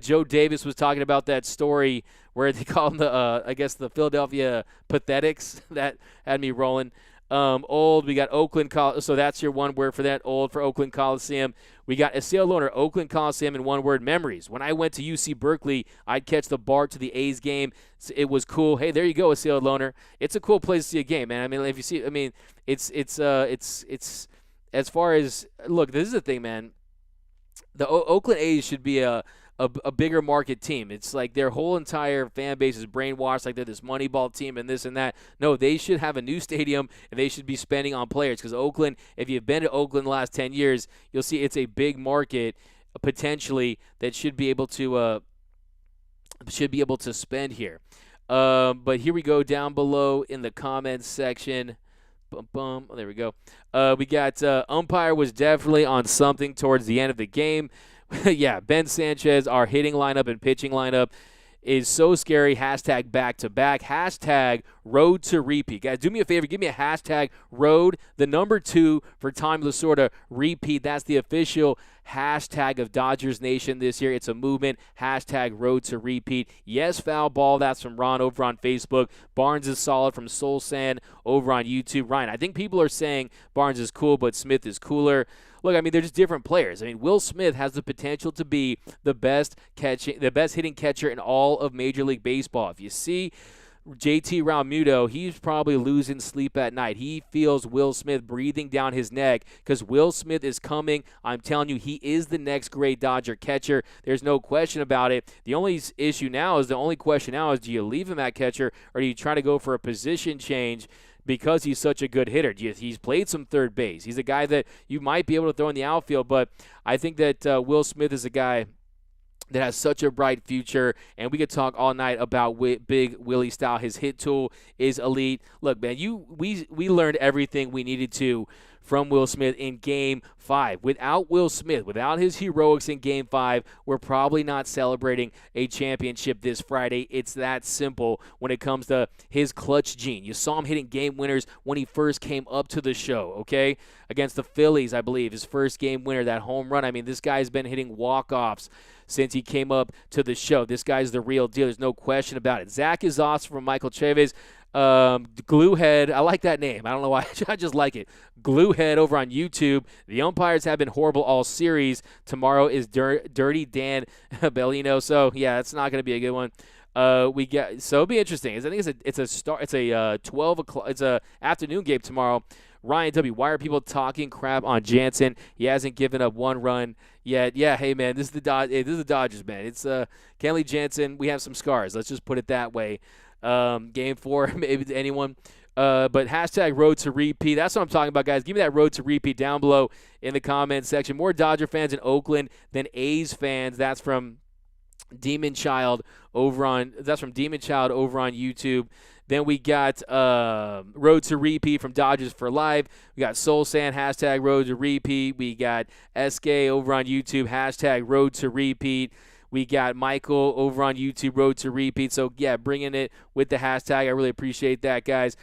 Joe Davis was talking about that story where they call them the Philadelphia Pathetics. That had me rolling. Old, we got Oakland, so that's your one word for that, old for Oakland Coliseum. We got Asael Loner, Oakland Coliseum, in one word, memories. When I went to UC Berkeley, I'd catch the BART to the A's game. It was cool. Hey, there you go, Asael Loner. It's a cool place to see a game, man. I mean, if you see, I mean, it's as far as, look, this is the thing, man. The Oakland A's should be a bigger market team. It's like their whole entire fan base is brainwashed, like they're this Moneyball team and this and that. No, they should have a new stadium, and they should be spending on players because Oakland, if you've been to Oakland the last 10 years, you'll see it's a big market potentially that should be able to spend here. But here we go down below in the comments section. Oh, there we go. We got umpire was definitely on something towards the end of the game. Yeah, Ben Sanchez, our hitting lineup and pitching lineup is so scary. Hashtag back-to-back. Hashtag road to repeat. Guys, do me a favor. Give me a hashtag road, the number 2 for Tommy Lasorda repeat. That's the official hashtag of Dodgers Nation this year. It's a movement. Hashtag road to repeat. Yes, foul ball. That's from Ron over on Facebook. Barnes is solid from Soul Sand over on YouTube. Ryan, I think people are saying Barnes is cool, but Smith is cooler. Look, I mean, they're just different players. I mean, Will Smith has the potential to be the best hitting catcher in all of Major League Baseball. If you see JT Realmuto, he's probably losing sleep at night. He feels Will Smith breathing down his neck because Will Smith is coming. I'm telling you, he is the next great Dodger catcher. There's no question about it. The only question now is do you leave him at catcher or do you try to go for a position change? Because he's such a good hitter. He's played some third base. He's a guy that you might be able to throw in the outfield, but I think that Will Smith is a guy that has such a bright future, and we could talk all night about Big Willie style. His hit tool is elite. Look, man, we learned everything we needed to from Will Smith in Game 5. Without Will Smith, without his heroics in Game 5, we're probably not celebrating a championship this Friday. It's that simple when it comes to his clutch gene. You saw him hitting game winners when he first came up to the show, okay? Against the Phillies, I believe, his first game winner, that home run. I mean, this guy's been hitting walk-offs since he came up to the show. This guy's the real deal. There's no question about it. Zach is awesome from Michael Chavez. Gluehead, I like that name. I don't know why. I just like it. Gluehead over on YouTube. The umpires have been horrible all series. Tomorrow is Dirty Dan Bellino. So yeah, that's not going to be a good one. It'll be interesting. I think it's a 12 o'clock. It's a afternoon game tomorrow. Ryan W., why are people talking crap on Jansen? He hasn't given up one run yet. Yeah, hey man, this is the Dodgers, man. It's Kenley Jansen. We have some scars. Let's just put it that way. Game 4, maybe to anyone. But hashtag road to repeat. That's what I'm talking about, guys. Give me that road to repeat down below in the comments section. More Dodger fans in Oakland than A's fans. That's from Demon Child over on YouTube. Then we got Road to Repeat from Dodgers for Life. We got Soul Sand, hashtag Road to Repeat. We got SK over on YouTube, hashtag Road to Repeat. We got Michael over on YouTube, Road to Repeat. So, yeah, bringing it with the hashtag. I really appreciate that, guys.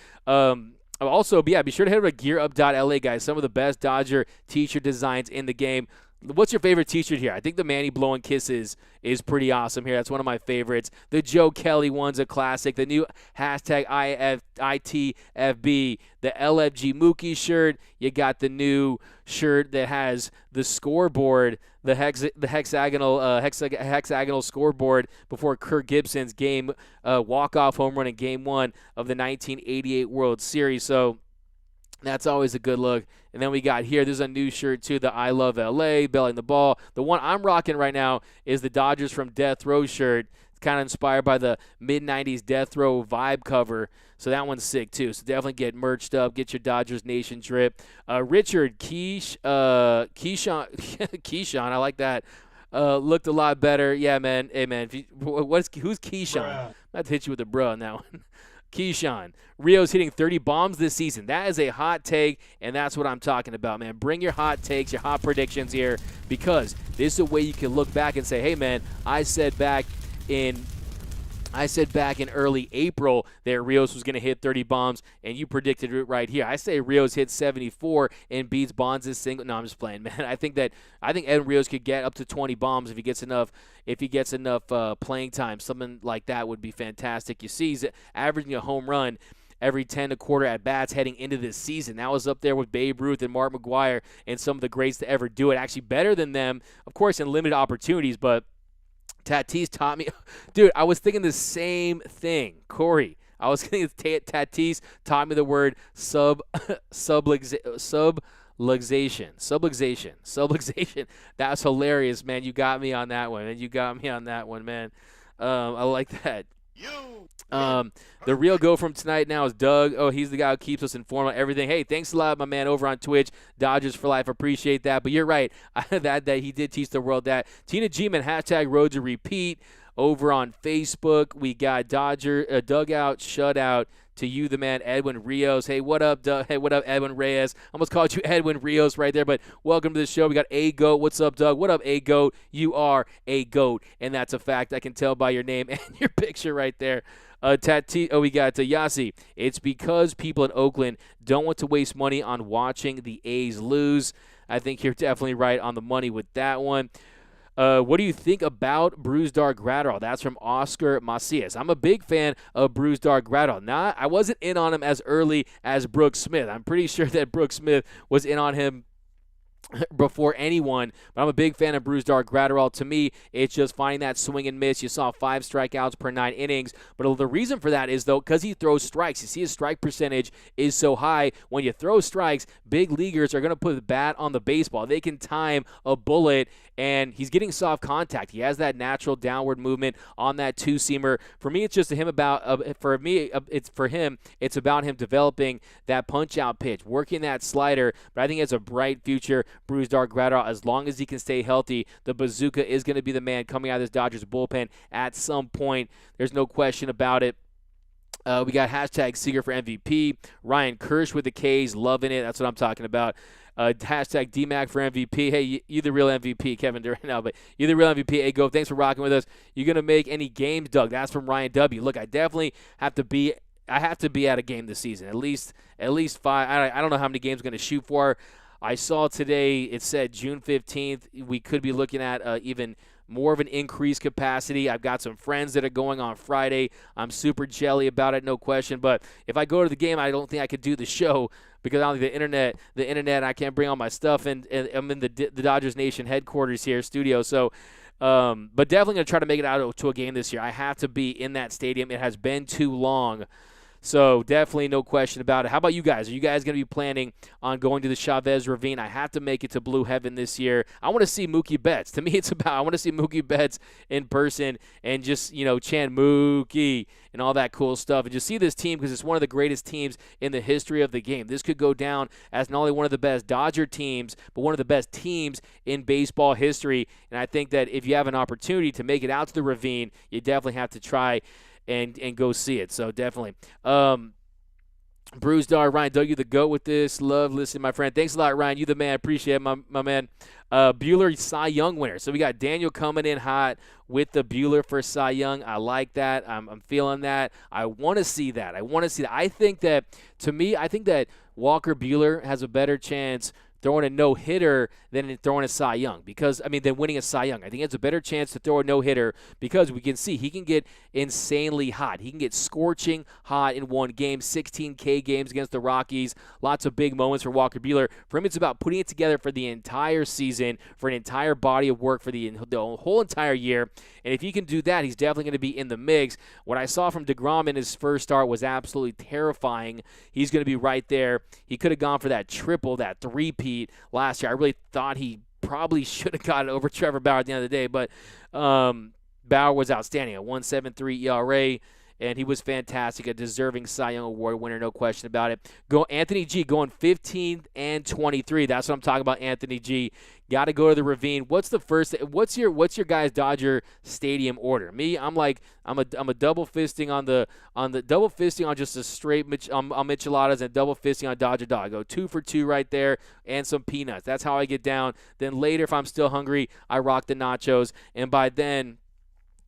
Also, yeah, be sure to head over to gearup.la, guys. Some of the best Dodger t-shirt designs in the game. What's your favorite t-shirt here? I think the Manny blowing kisses is pretty awesome here. That's one of my favorites. The Joe Kelly one's a classic. The new hashtag ITFB, the LFG Mookie shirt. You got the new shirt that has the scoreboard, the hexagonal scoreboard before Kirk Gibson's game walk-off home run in Game 1 of the 1988 World Series. So that's always a good look. And then we got here, there's a new shirt too, the I Love LA, belling the ball. The one I'm rocking right now is the Dodgers from Death Row shirt. It's kind of inspired by the mid-90s Death Row vibe cover. So that one's sick too. So definitely get merched up, get your Dodgers Nation drip. Richard Keyshawn, Keyshawn, I like that. Looked a lot better. Yeah, man. Hey, man. Who's Keyshawn? I'm about to hit you with a bro on that one. Keyshawn. Rios hitting 30 bombs this season. That is a hot take, and that's what I'm talking about, man. Bring your hot takes, your hot predictions here, because this is a way you can look back and say, hey, man, I said back in early April that Rios was going to hit 30 bombs, and you predicted it right here. I say Rios hits 74 and beats Bonds' single. No, I'm just playing, man. I think Edwin Rios could get up to 20 bombs if he gets enough. If he gets enough playing time, something like that would be fantastic. You see, he's averaging a home run every 10 1/4 at bats heading into this season. That was up there with Babe Ruth and Mark McGwire and some of the greats to ever do it. Actually, better than them, of course, in limited opportunities, but Tatis taught me. Dude, I was thinking the same thing. Corey, I was thinking Tatis taught me the word subluxation. That's hilarious, man. You got me on that one, man. I like that. The real go from tonight now is Doug. Oh, he's the guy who keeps us informed on everything. Hey, thanks a lot, my man, over on Twitch. Dodgers for life. Appreciate that. But you're right. that he did teach the world that. Tina G-Man, hashtag road to repeat. Over on Facebook, we got Dodger dugout shutout to you, the man, Edwin Rios. Hey, what up, Doug? Hey, what up, Edwin Reyes? Almost called you Edwin Rios right there, but welcome to the show. We got A Goat. What's up, Doug? What up, A Goat? You are a goat, and that's a fact. I can tell by your name and your picture right there. We got Yasi. It's because people in Oakland don't want to waste money on watching the A's lose. I think you're definitely right on the money with that one. What do you think about Brusdar Graterol? That's from Oscar Macias. I'm a big fan of Brusdar Graterol. I wasn't in on him as early as Brooks Smith. I'm pretty sure that Brooks Smith was in on him before anyone, but I'm a big fan of Brusdar Graterol. To me, it's just finding that swing and miss. You saw 5 strikeouts per 9 innings, but the reason for that is, though, because he throws strikes. You see his strike percentage is so high. When you throw strikes, big leaguers are going to put the bat on the baseball. They can time a bullet, and he's getting soft contact. He has that natural downward movement on that two-seamer. For me, it's just it's about him developing that punch-out pitch, working that slider, but I think it's a bright future. Brusdar Graterol, as long as he can stay healthy, the bazooka is going to be the man coming out of this Dodgers bullpen at some point. There's no question about it. We got hashtag Seager for MVP. Ryan Kirsch with the K's, loving it. That's what I'm talking about. Hashtag DMAC for MVP. Hey, you the real MVP, Kevin Durant now, but you the real MVP. Hey, go. Thanks for rocking with us. You going to make any games, Doug? That's from Ryan W. Look, I definitely have to be at a game this season. At least 5. I don't know how many games I'm going to shoot for. I saw today it said June 15th. We could be looking at even more of an increased capacity. I've got some friends that are going on Friday. I'm super jelly about it, no question. But if I go to the game, I don't think I could do the show because I don't think the internet, I can't bring all my stuff. And I'm in the Dodgers Nation headquarters here, studio. So, but definitely going to try to make it out to a game this year. I have to be in that stadium. It has been too long. So definitely no question about it. How about you guys? Are you guys going to be planning on going to the Chavez Ravine? I have to make it to Blue Heaven this year. I want to see Mookie Betts. To me, I want to see Mookie Betts in person and just, chant Mookie and all that cool stuff. And just see this team because it's one of the greatest teams in the history of the game. This could go down as not only one of the best Dodger teams, but one of the best teams in baseball history. And I think that if you have an opportunity to make it out to the Ravine, you definitely have to try and go see it. So definitely. Bruce Dar, Ryan, Doug, you the GOAT with this. Love listening, my friend. Thanks a lot, Ryan. You the man. Appreciate it, my man. Bueller, Cy Young winner. So we got Daniel coming in hot with the Bueller for Cy Young. I like that. I'm feeling that. I want to see that. I think that, to me, I think that Walker Bueller has a better chance throwing a no-hitter than throwing a Cy Young than winning a Cy Young. I think he has a better chance to throw a no-hitter because we can see he can get insanely hot. He can get scorching hot in one game, 16K games against the Rockies. Lots of big moments for Walker Bueller. For him, it's about putting it together for the entire season, for an entire body of work for the whole entire year. And if he can do that, he's definitely going to be in the mix. What I saw from DeGrom in his first start was absolutely terrifying. He's going to be right there. He could have gone for that triple, that three-peat last year. I really thought he probably should have got it over Trevor Bauer at the end of the day, but Bauer was outstanding, a 1.73 ERA, and he was fantastic, a deserving Cy Young Award winner, no question about it. Anthony G going 15 and 23. That's what I'm talking about, Anthony G. Got to go to the Ravine. What's your guys' Dodger Stadium order? Me, I'm a double fisting on the double fisting on just a straight on micheladas and double fisting on Dodger Dog. I go 2 for 2 right there and some peanuts. That's how I get down. Then later, if I'm still hungry, I rock the nachos, and by then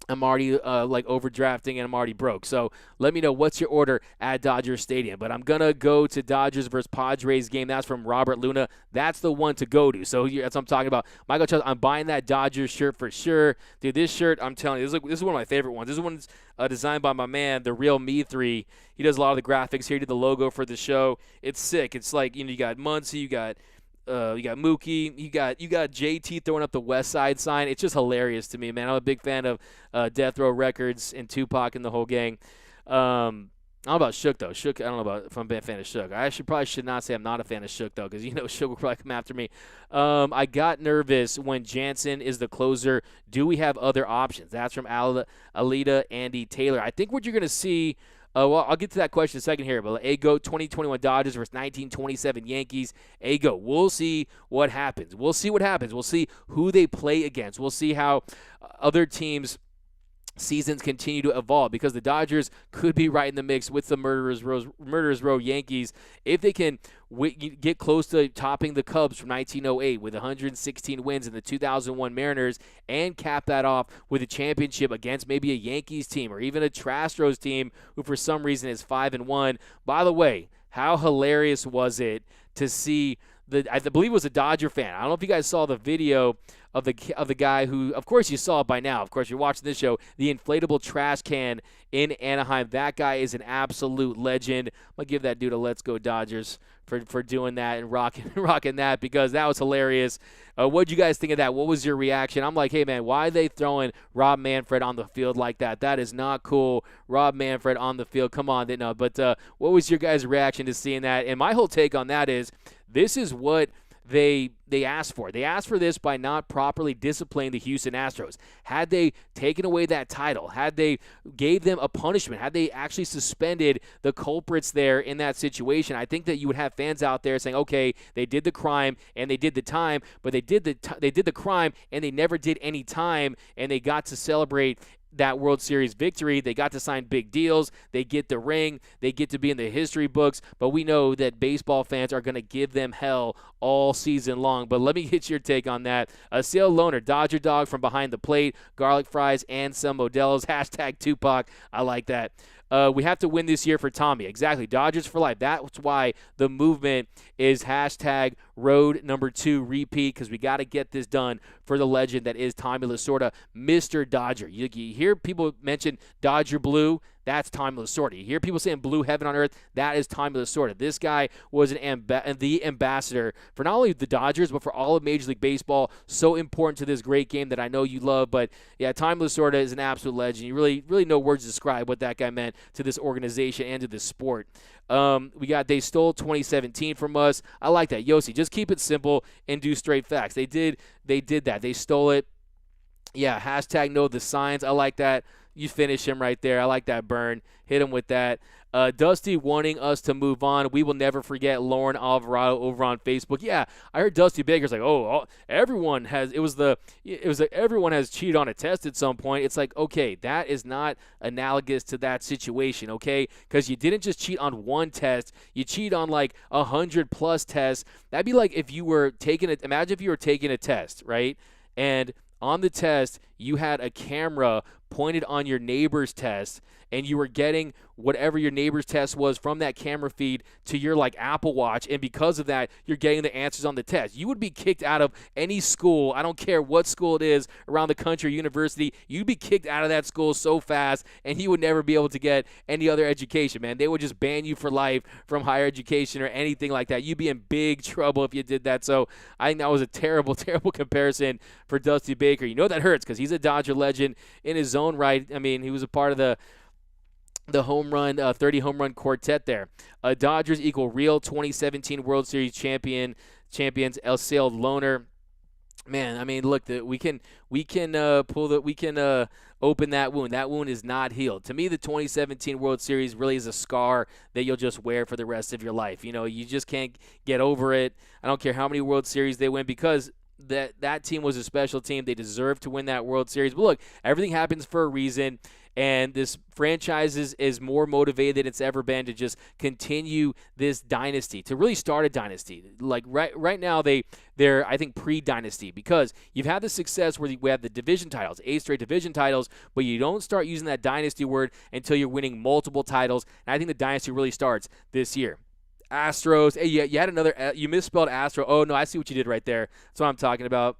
I'm already overdrafting and I'm already broke. So let me know what's your order at Dodger Stadium. But I'm going to go to Dodgers versus Padres game. That's from Robert Luna. That's the one to go to. So that's what I'm talking about. Michael Charles, I'm buying that Dodgers shirt for sure. Dude, this shirt, I'm telling you, this is one of my favorite ones. This one's designed by my man, the Real Me 3. He does a lot of the graphics here. He did the logo for the show. It's sick. It's like, you got Muncy, you got Mookie, you got JT throwing up the West Side sign. It's just hilarious to me, man. I'm a big fan of Death Row Records and Tupac and the whole gang. I don't know about Shook, though. Shook, I don't know if I'm a fan of Shook. I probably should not say I'm not a fan of Shook, though, because Shook will probably come after me. I got nervous when Jansen is the closer. Do we have other options? That's from Alita Andy Taylor. I think what you're going to see – well, I'll get to that question in a second here, but A-Goat 2021 Dodgers versus 1927 Yankees. A-Goat, we'll see what happens. We'll see who they play against. We'll see how other teams' seasons continue to evolve, because the Dodgers could be right in the mix with the Murderers Row Yankees if they can get close to topping the Cubs from 1908 with 116 wins, and the 2001 Mariners, and cap that off with a championship against maybe a Yankees team or even a Astros team who for some reason is 5-1. By the way, how hilarious was it to see I believe it was a Dodger fan. I don't know if you guys saw the video of the guy who, of course you saw it by now. Of course you're watching this show. The inflatable trash can in Anaheim. That guy is an absolute legend. I'm gonna give that dude a Let's Go Dodgers for doing that and rocking that, because that was hilarious. What'd you guys think of that? What was your reaction? I'm like, hey man, why are they throwing Rob Manfred on the field like that? That is not cool. Rob Manfred on the field. Come on, no. But what was your guys' reaction to seeing that? And my whole take on that is, this is what they asked for. They asked for this by not properly disciplining the Houston Astros. Had they taken away that title, had they gave them a punishment, had they actually suspended the culprits there in that situation, I think that you would have fans out there saying, okay, they did the crime and they did the time, but they did the crime and they never did any time, and they got to celebrate that World Series victory. They got to sign big deals. They get the ring. They get to be in the history books. But we know that baseball fans are going to give them hell all season long. But let me get your take on that. Sale Loner, Dodger Dog from behind the plate, garlic fries, and some Modelo's. Hashtag Tupac. I like that. We have to win this year for Tommy. Exactly. Dodgers for life. That's why the movement is hashtag road number 2 repeat, because we got to get this done for the legend that is Tommy Lasorda, Mr. Dodger. You hear people mention Dodger Blue. That's Tommy Lasorda. You hear people saying blue heaven on earth. That is Tommy Lasorda. This guy was the ambassador for not only the Dodgers, but for all of Major League Baseball. So important to this great game that I know you love. But, yeah, Tommy Lasorda is an absolute legend. You really no words to describe what that guy meant to this organization and to this sport. We got they stole 2017 from us. I like that. Yossi, just keep it simple and do straight facts. They did that. They stole it. Yeah, hashtag know the signs. I like that. You finish him right there. I like that burn. Hit him with that. Dusty wanting us to move on. We will never forget Lauren Alvarado over on Facebook. Yeah, I heard Dusty Baker's like, everyone has. Everyone has cheated on a test at some point. It's like, okay, that is not analogous to that situation, okay? Because you didn't just cheat on one test. You cheat on like 100+ tests. That'd be like if you were taking it. Imagine if you were taking a test, right? And on the test, you had a camera pointed on your neighbor's test, and you were getting whatever your neighbor's test was from that camera feed to your like Apple Watch, and because of that, you're getting the answers on the test. You would be kicked out of any school. I don't care what school it is around the country, university. You'd be kicked out of that school so fast, and you would never be able to get any other education, man. They would just ban you for life from higher education or anything like that. You'd be in big trouble if you did that. So I think that was a terrible, terrible comparison for Dusty Baker. You know that hurts because he's a Dodger legend in his own right. I mean, he was a part of the home run, 30 home run quartet there. Dodgers equal real 2017 World Series champions El Sale Loner. Man, I mean, look, we can open that wound. That wound is not healed. To me, the 2017 World Series really is a scar that you'll just wear for the rest of your life. You know, you just can't get over it. I don't care how many World Series they win because that team was a special team. They deserved to win that World Series. But look, everything happens for a reason. And this franchise is more motivated than it's ever been to just continue this dynasty, to really start a dynasty. Like right now, they're I think pre-dynasty because you've had the success where we have the division titles, 8 straight division titles, but you don't start using that dynasty word until you're winning multiple titles. And I think the dynasty really starts this year. Astros. Hey, you had another. You misspelled Astro. Oh no, I see what you did right there. That's what I'm talking about.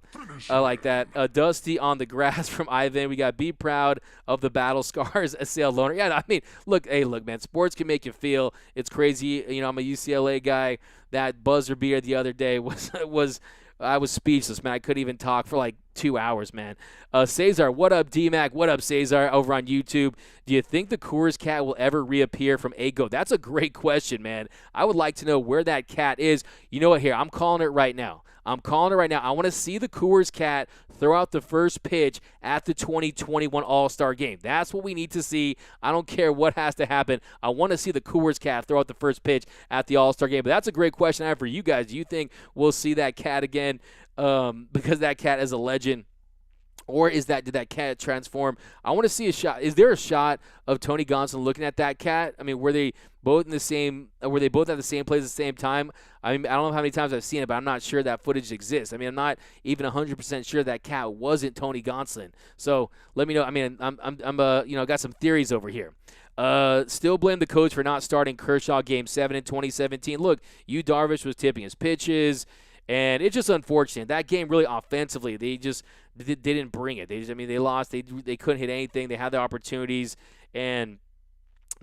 I like that. Dusty on the grass from Ivan. We got be proud of the battle scars. A sale loner. Yeah, I mean, look, man. Sports can make you feel. It's crazy. You know, I'm a UCLA guy. That buzzer beater the other day was. I was speechless, man. I couldn't even talk for like 2 hours, man. Cesar, what up, D-Mac? What up, Cesar, over on YouTube? Do you think the Coors cat will ever reappear from Ago? That's a great question, man. I would like to know where that cat is. You know what? Here, I'm calling it right now. I want to see the Coors cat throw out the first pitch at the 2021 All-Star Game. That's what we need to see. I don't care what has to happen. I want to see the Coors cat throw out the first pitch at the All-Star Game. But that's a great question I have for you guys. Do you think we'll see that cat again because that cat is a legend? Or did that cat transform? I want to see a shot. Is there a shot of Tony Gonsolin looking at that cat? I mean, were they both at the same place at the same time? I mean, I don't know how many times I've seen it, but I'm not sure that footage exists. I mean, I'm not even 100% sure that cat wasn't Tony Gonsolin. So let me know. I mean, I'm got some theories over here. Still blame the coach for not starting Kershaw Game 7 in 2017. Look, Yu Darvish was tipping his pitches. And it's just unfortunate. That game really offensively, they didn't bring it. They lost. They couldn't hit anything. They had the opportunities, and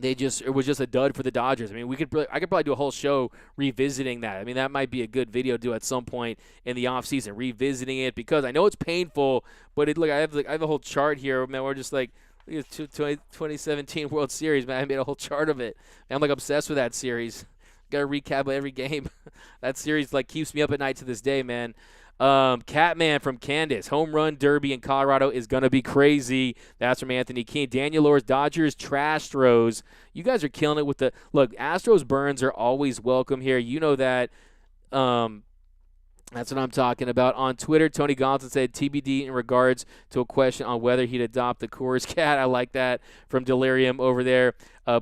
it was just a dud for the Dodgers. I mean, I could probably do a whole show revisiting that. I mean, that might be a good video to do at some point in the offseason, revisiting it because I know it's painful. But I have a whole chart here, man. We're just like. 2017 World Series, man. I made a whole chart of it. I'm like obsessed with that series. Got to recap every game. That series keeps me up at night to this day, man. Catman from Candace. Home run derby in Colorado is going to be crazy. That's from Anthony Keene. Daniel Lohr's Dodgers trash throws. You guys are killing it with the – look, Astros burns are always welcome here. You know that. That's what I'm talking about. On Twitter, Tony Gonsolin said TBD in regards to a question on whether he'd adopt the Coors cat. I like that from Delirium over there.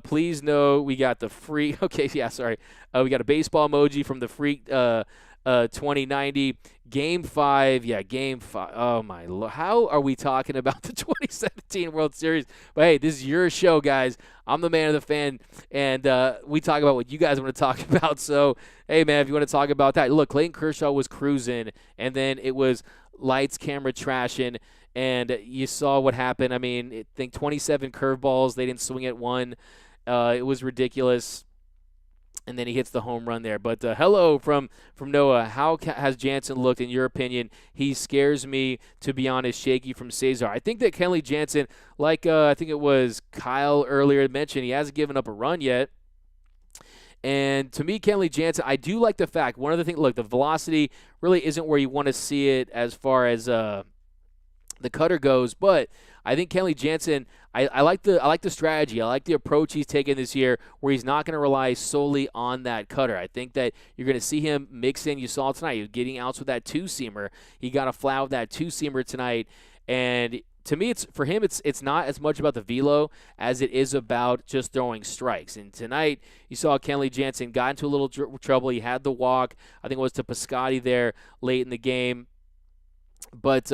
Please know we got the free – okay, yeah, sorry. We got a baseball emoji from the Freak 2090. Game 5. Yeah, Game 5. Oh, my Lord. How are we talking about the 2017 World Series? But, hey, this is your show, guys. I'm the man of the fan, and we talk about what you guys want to talk about. So, hey, man, if you want to talk about that. Look, Clayton Kershaw was cruising, and then it was lights, camera, trashing, and you saw what happened. I mean, I think 27 curveballs. They didn't swing at one. It was ridiculous. And then he hits the home run there. But hello from Noah. How has Jansen looked, in your opinion? He scares me, to be honest, shaky from Cesar. I think that Kenley Jansen, I think it was Kyle earlier mentioned, he hasn't given up a run yet. And to me, Kenley Jansen, I do like the fact, one of the things, look, the velocity really isn't where you want to see it as far as the the cutter goes. But I think Kenley Jansen, I like the strategy. I like the approach he's taken this year, where he's not going to rely solely on that cutter. I think that you're going to see him mix in. You saw it tonight. He was getting outs with that two-seamer. He got a flat with that two-seamer tonight. And to me, it's not as much about the velo as it is about just throwing strikes. And tonight, you saw Kenley Jansen got into a little trouble. He had the walk. I think it was to Piscotty there late in the game. But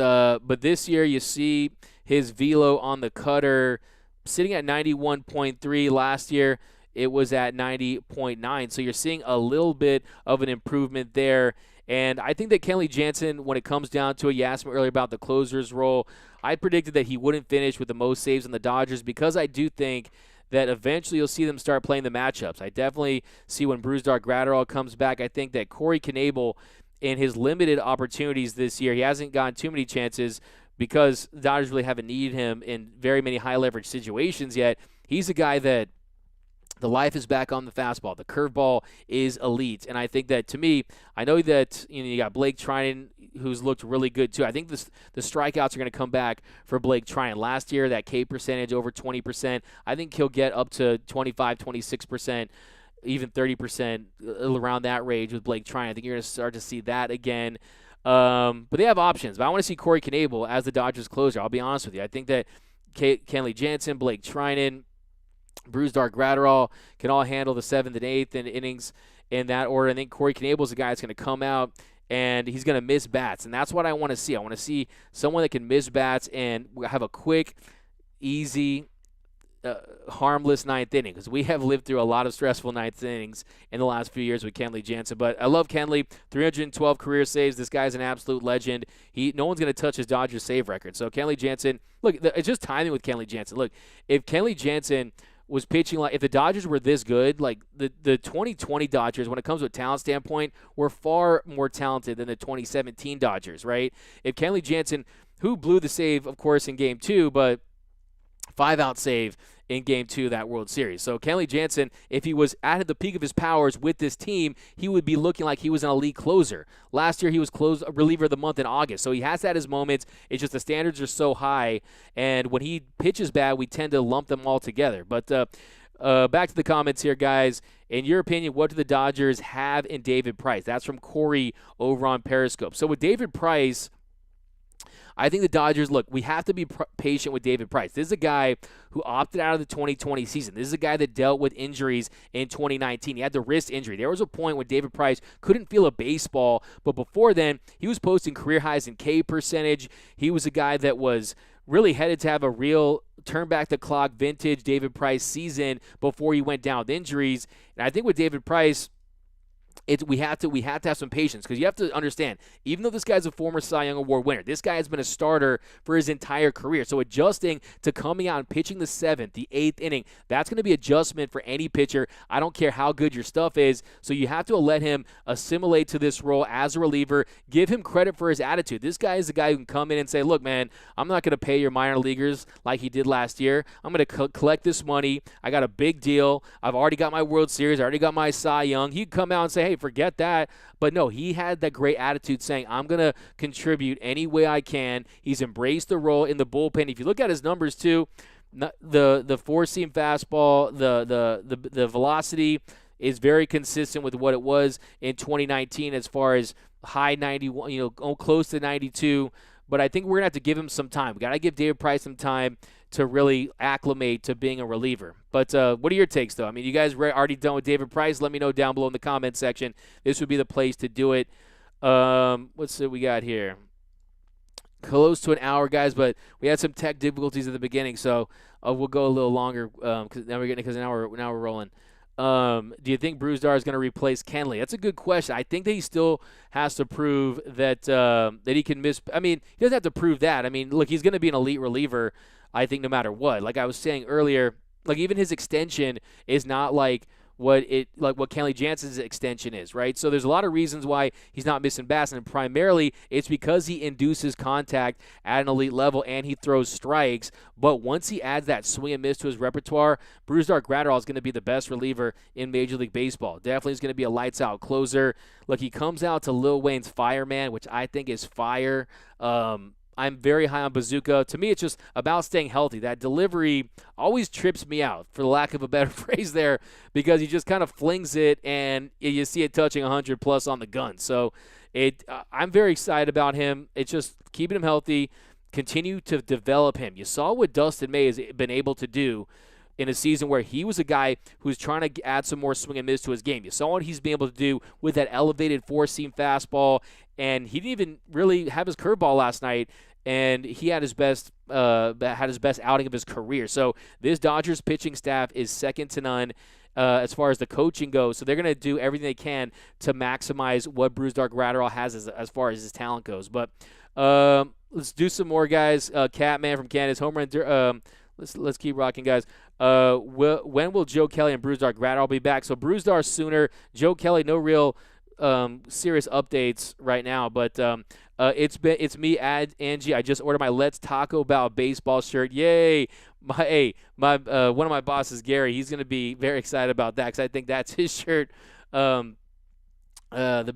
this year, you see his velo on the cutter sitting at 91.3. Last year, it was at 90.9. So you're seeing a little bit of an improvement there. And I think that Kenley Jansen, when it comes down to it, you asked me earlier about the closer's role. I predicted that he wouldn't finish with the most saves on the Dodgers, because I do think that eventually you'll see them start playing the matchups. I definitely see when Brusdar Graterol comes back. I think that Corey Knebel, in his limited opportunities this year, he hasn't gotten too many chances because the Dodgers really haven't needed him in very many high-leverage situations yet. He's a guy that the life is back on the fastball. The curveball is elite. And I think that, to me, I know that you got Blake Trinan, who's looked really good too. I think the strikeouts are going to come back for Blake Trinan. Last year, that K percentage over 20%. I think he'll get up to 25, 26%, even 30%, around that range with Blake Trinan. I think you're going to start to see that again. But they have options. But I want to see Corey Knebel as the Dodgers closer. I'll be honest with you. I think that Kenley Jansen, Blake Trinan, Brusdar Graterol can all handle the 7th and 8th innings in that order. I think Corey Knebel is the guy that's going to come out and he's going to miss bats, and that's what I want to see. I want to see someone that can miss bats and have a quick, easy, harmless 9th inning, because we have lived through a lot of stressful 9th innings in the last few years with Kenley Jansen. But I love Kenley. 312 career saves. This guy's an absolute legend. No one's going to touch his Dodgers save record. So Kenley Jansen, look, it's just timing with Kenley Jansen. Look, if Kenley Jansen was pitching like, if the Dodgers were this good, like the 2020 Dodgers, when it comes to a talent standpoint, were far more talented than the 2017 Dodgers, right? If Kenley Jansen, who blew the save, of course, in Game 2, but 5-out save in Game 2 of that World Series. So Kenley Jansen, if he was at the peak of his powers with this team, he would be looking like he was an elite closer. Last year, he was reliever of the month in August. So he has had his moments. It's just the standards are so high, and when he pitches bad, we tend to lump them all together. But back to the comments here, guys. In your opinion, what do the Dodgers have in David Price? That's from Corey over on Periscope. So with David Price, I think the Dodgers, look, we have to be patient with David Price. This is a guy who opted out of the 2020 season. This is a guy that dealt with injuries in 2019. He had the wrist injury. There was a point when David Price couldn't feel a baseball, but before then, he was posting career highs in K percentage. He was a guy that was really headed to have a real turn back the clock vintage David Price season before he went down with injuries. And I think with David Price, we have to have some patience, because you have to understand, even though this guy's a former Cy Young Award winner, this guy has been a starter for his entire career. So adjusting to coming out and pitching the 7th, the 8th inning, that's going to be adjustment for any pitcher. I don't care how good your stuff is. So you have to let him assimilate to this role as a reliever. Give him credit for his attitude. This guy is a guy who can come in and say, look, man, I'm not going to pay your minor leaguers like he did last year. I'm going to collect this money. I got a big deal. I've already got my World Series. I already got my Cy Young. He'd come out and say, hey, forget that. But no, he had that great attitude saying, I'm going to contribute any way I can. He's embraced the role in the bullpen. If you look at his numbers too, the four-seam fastball, the velocity is very consistent with what it was in 2019 as far as high 91, close to 92. But I think we're going to have to give him some time. We got to give David Price some time to really acclimate to being a reliever. But what are your takes, though? I mean, you guys already done with David Price? Let me know down below in the comment section. This would be the place to do it. Let's see what we got here. Close to an hour, guys, but we had some tech difficulties at the beginning, so we'll go a little longer because now we're rolling. Do you think Brusdar is going to replace Kenley? That's a good question. I think that he still has to prove that that he can miss. I mean, he doesn't have to prove that. I mean, look, he's going to be an elite reliever, I think, no matter what. Like I was saying earlier, like even his extension is not like what Kenley Jansen's extension is, right? So there's a lot of reasons why he's not missing bats, and primarily it's because he induces contact at an elite level and he throws strikes. But once he adds that swing and miss to his repertoire, Brusdar Graterol is going to be the best reliever in Major League Baseball. Definitely is going to be a lights-out closer. Look, he comes out to Lil Wayne's Fireman, which I think is fire. I'm very high on Bazooka. To me, it's just about staying healthy. That delivery always trips me out, for the lack of a better phrase there, because he just kind of flings it, and you see it touching 100-plus on the gun. So I'm very excited about him. It's just keeping him healthy, continue to develop him. You saw what Dustin May has been able to do in a season where he was a guy who's trying to add some more swing and miss to his game. You saw what he's been able to do with that elevated four-seam fastball, and he didn't even really have his curveball last night, and he had his best outing of his career. So this Dodgers pitching staff is second to none as far as the coaching goes. So they're going to do everything they can to maximize what Brusdar Graterol has as far as his talent goes. But let's do some more, guys. Catman from Canada's home run. Let's keep rocking, guys. When will Joe Kelly and Brusdar Graterol be back? So Brusdar sooner. Joe Kelly, no real serious updates right now, but it's me, Angie. I just ordered my Let's Taco Bell baseball shirt. Yay! One of my bosses, Gary, he's gonna be very excited about that, because I think that's his shirt. The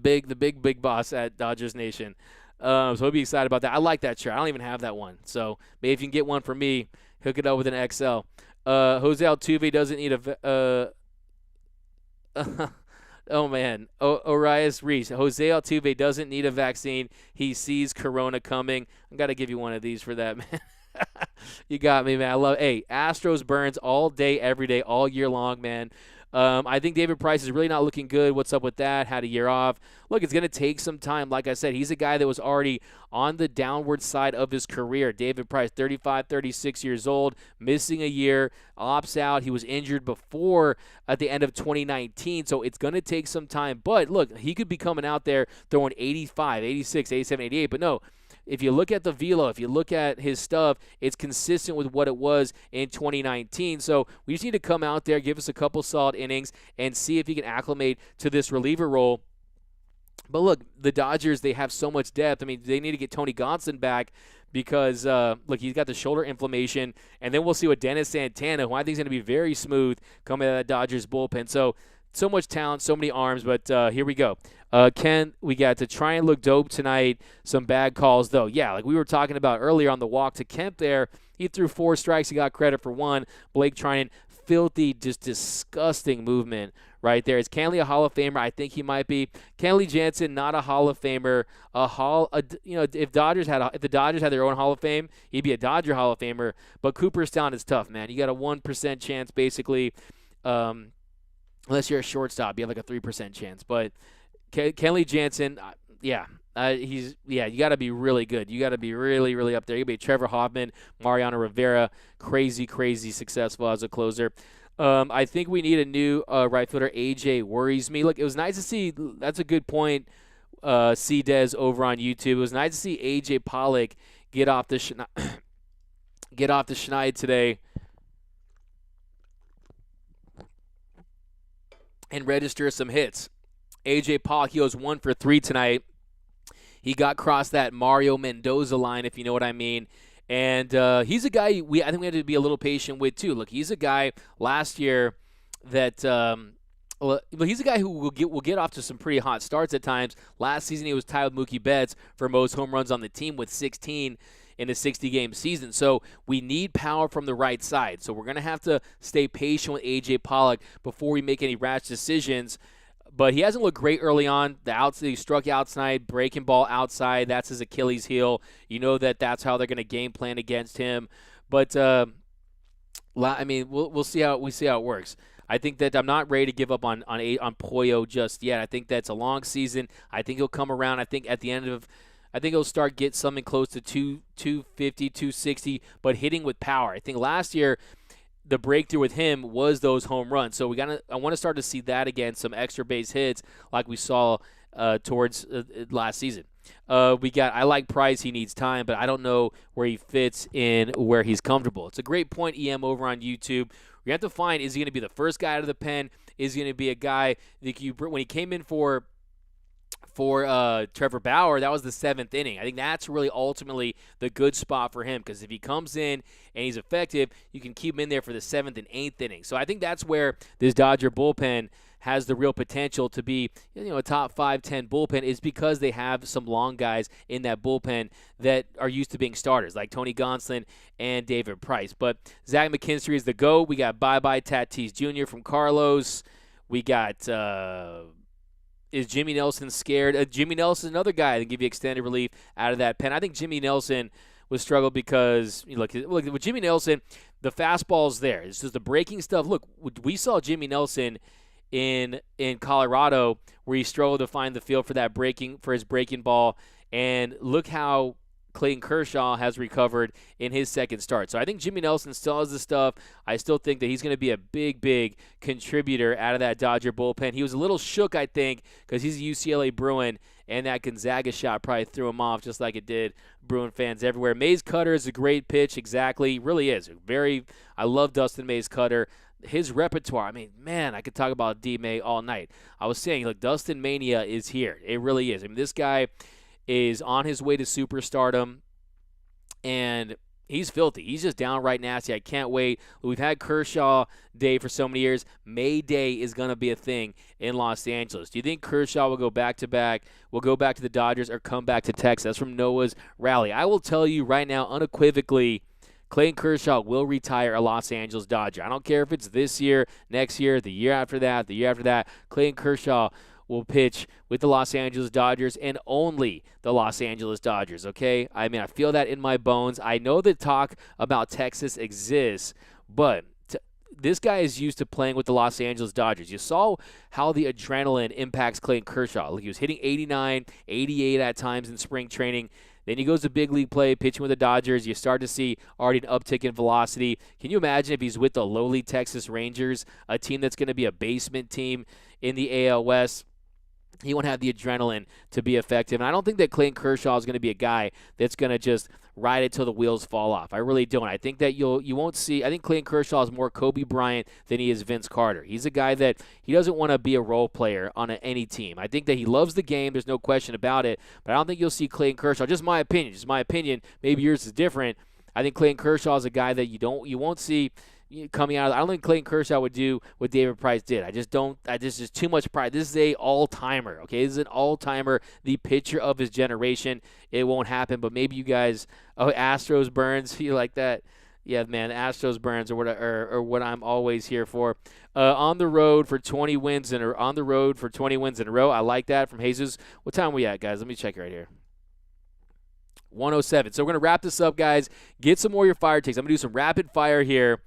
big boss at Dodgers Nation. So he'll be excited about that. I like that shirt. I don't even have that one, so maybe if you can get one for me, hook it up with an XL. Jose Altuve doesn't need a. Oh, man. Orias Reese. Jose Altuve doesn't need a vaccine. He sees Corona coming. I got to give you one of these for that, man. You got me, man. I love it. Hey, Astros burns all day, every day, all year long, man. I think David Price is really not looking good. What's up with that? Had a year off. Look, it's going to take some time. Like I said, he's a guy that was already on the downward side of his career. David Price, 35, 36 years old, missing a year, opts out. He was injured before at the end of 2019, so it's going to take some time. But, look, he could be coming out there throwing 85, 86, 87, 88, but no. If you look at the velo, if you look at his stuff, it's consistent with what it was in 2019. So we just need to come out there, give us a couple solid innings, and see if he can acclimate to this reliever role. But look, the Dodgers, they have so much depth. I mean, they need to get Tony Gonsolin back because, look, he's got the shoulder inflammation. And then we'll see what Dennis Santana, who I think is going to be very smooth, coming out of that Dodgers bullpen. So much talent, so many arms, but here we go. Ken, we got to try and look dope tonight. Some bad calls, though. Yeah, like we were talking about earlier on the walk to Kemp there, he threw 4 strikes. He got credit for 1. Blake Trinan, filthy, just disgusting movement right there. Is Kenley a Hall of Famer? I think he might be. Kenley Jansen, not a Hall of Famer. If the Dodgers had their own Hall of Fame, he'd be a Dodger Hall of Famer. But Cooperstown is tough, man. You got a 1% chance, basically. Unless you're a shortstop, you have like a 3% chance. But Kenley Jansen, you got to be really good. You got to be really, really up there. You got to be Trevor Hoffman, Mariano Rivera, crazy, crazy successful as a closer. I think we need a new right fielder. AJ worries me. Look, it was nice to see. That's a good point. C-Dez over on YouTube. It was nice to see AJ Pollock get off the schneid today and register some hits. AJ Pollock, he goes 1 for 3 tonight. He got across that Mario Mendoza line, if you know what I mean. And he's a guy I think we had to be a little patient with, too. Look, he's a guy last year that he's a guy who will get off to some pretty hot starts at times. Last season, he was tied with Mookie Betts for most home runs on the team with 16 in a 60-game season. So we need power from the right side. So we're going to have to stay patient with A.J. Pollock before we make any rash decisions. But he hasn't looked great early on. He struck outside, breaking ball outside. That's his Achilles heel. You know that's how they're going to game plan against him. But we'll see how it works. I think that I'm not ready to give up on Pollo just yet. I think that's a long season. I think he'll come around. I think at the end of I think he'll start get something close to 250, 260, but hitting with power. I think last year the breakthrough with him was those home runs. So I want to start to see that again, some extra base hits like we saw towards last season. I like Price. He needs time, but I don't know where he fits in where he's comfortable. It's a great point, EM, over on YouTube. We have to find, is he going to be the first guy out of the pen? Is he going to be a guy that when he came in for Trevor Bauer, that was the 7th inning. I think that's really ultimately the good spot for him, because if he comes in and he's effective, you can keep him in there for the 7th and 8th inning. So I think that's where this Dodger bullpen has the real potential to be, a top 5-10 bullpen is because they have some long guys in that bullpen that are used to being starters, like Tony Gonsolin and David Price. But Zach McKinstry is the GOAT. We got Bye-Bye Tatis Jr. from Carlos. We got is Jimmy Nelson scared? Jimmy Nelson, another guy that can give you extended relief out of that pen. I think Jimmy Nelson would struggle because, look, with Jimmy Nelson, the fastball's there. It's just the breaking stuff. Look, we saw Jimmy Nelson in Colorado where he struggled to find the field for his breaking ball, and look how Clayton Kershaw has recovered in his second start. So I think Jimmy Nelson still has the stuff. I still think that he's going to be a big, big contributor out of that Dodger bullpen. He was a little shook, I think, because he's a UCLA Bruin, and that Gonzaga shot probably threw him off just like it did Bruin fans everywhere. Mays Cutter is a great pitch, exactly. He really is. I love Dustin Mays Cutter. His repertoire, I mean, man, I could talk about D-May all night. I was saying, look, Dustin Mania is here. It really is. I mean, this guy is on his way to superstardom, and he's filthy. He's just downright nasty. I can't wait. We've had Kershaw Day for so many years. May Day is going to be a thing in Los Angeles. Do you think Kershaw will go back-to-back, will go back to the Dodgers, or come back to Texas? That's from Noah's Rally. I will tell you right now, unequivocally, Clayton Kershaw will retire a Los Angeles Dodger. I don't care if it's this year, next year, the year after that, the year after that. Clayton Kershaw will pitch with the Los Angeles Dodgers and only the Los Angeles Dodgers, okay? I mean, I feel that in my bones. I know that talk about Texas exists, but this guy is used to playing with the Los Angeles Dodgers. You saw how the adrenaline impacts Clayton Kershaw. He was hitting 89, 88 at times in spring training. Then he goes to big league play, pitching with the Dodgers. You start to see already an uptick in velocity. Can you imagine if he's with the lowly Texas Rangers, a team that's going to be a basement team in the AL West? He won't have the adrenaline to be effective. And I don't think that Clayton Kershaw is going to be a guy that's going to just ride it till the wheels fall off. I really don't. I think that you won't see. I think Clayton Kershaw is more Kobe Bryant than he is Vince Carter. He's a guy that he doesn't want to be a role player on any team. I think that he loves the game. There's no question about it. But I don't think you'll see Clayton Kershaw. Just my opinion. Maybe yours is different. I think Clayton Kershaw is a guy that you won't see coming out. I don't think Clayton Kershaw would do what David Price did. I just don't. This is too much pride. This is a all-timer. Okay, this is an all-timer. The pitcher of his generation. It won't happen. But maybe you guys, Astros Burns, you like that? Yeah, man, Astros Burns or what I'm always here for. On the road for 20 wins in a row. I like that from Jesus. What time are we at, guys? Let me check right here. 107. So we're going to wrap this up, guys. Get some more of your fire takes. I'm going to do some rapid fire here.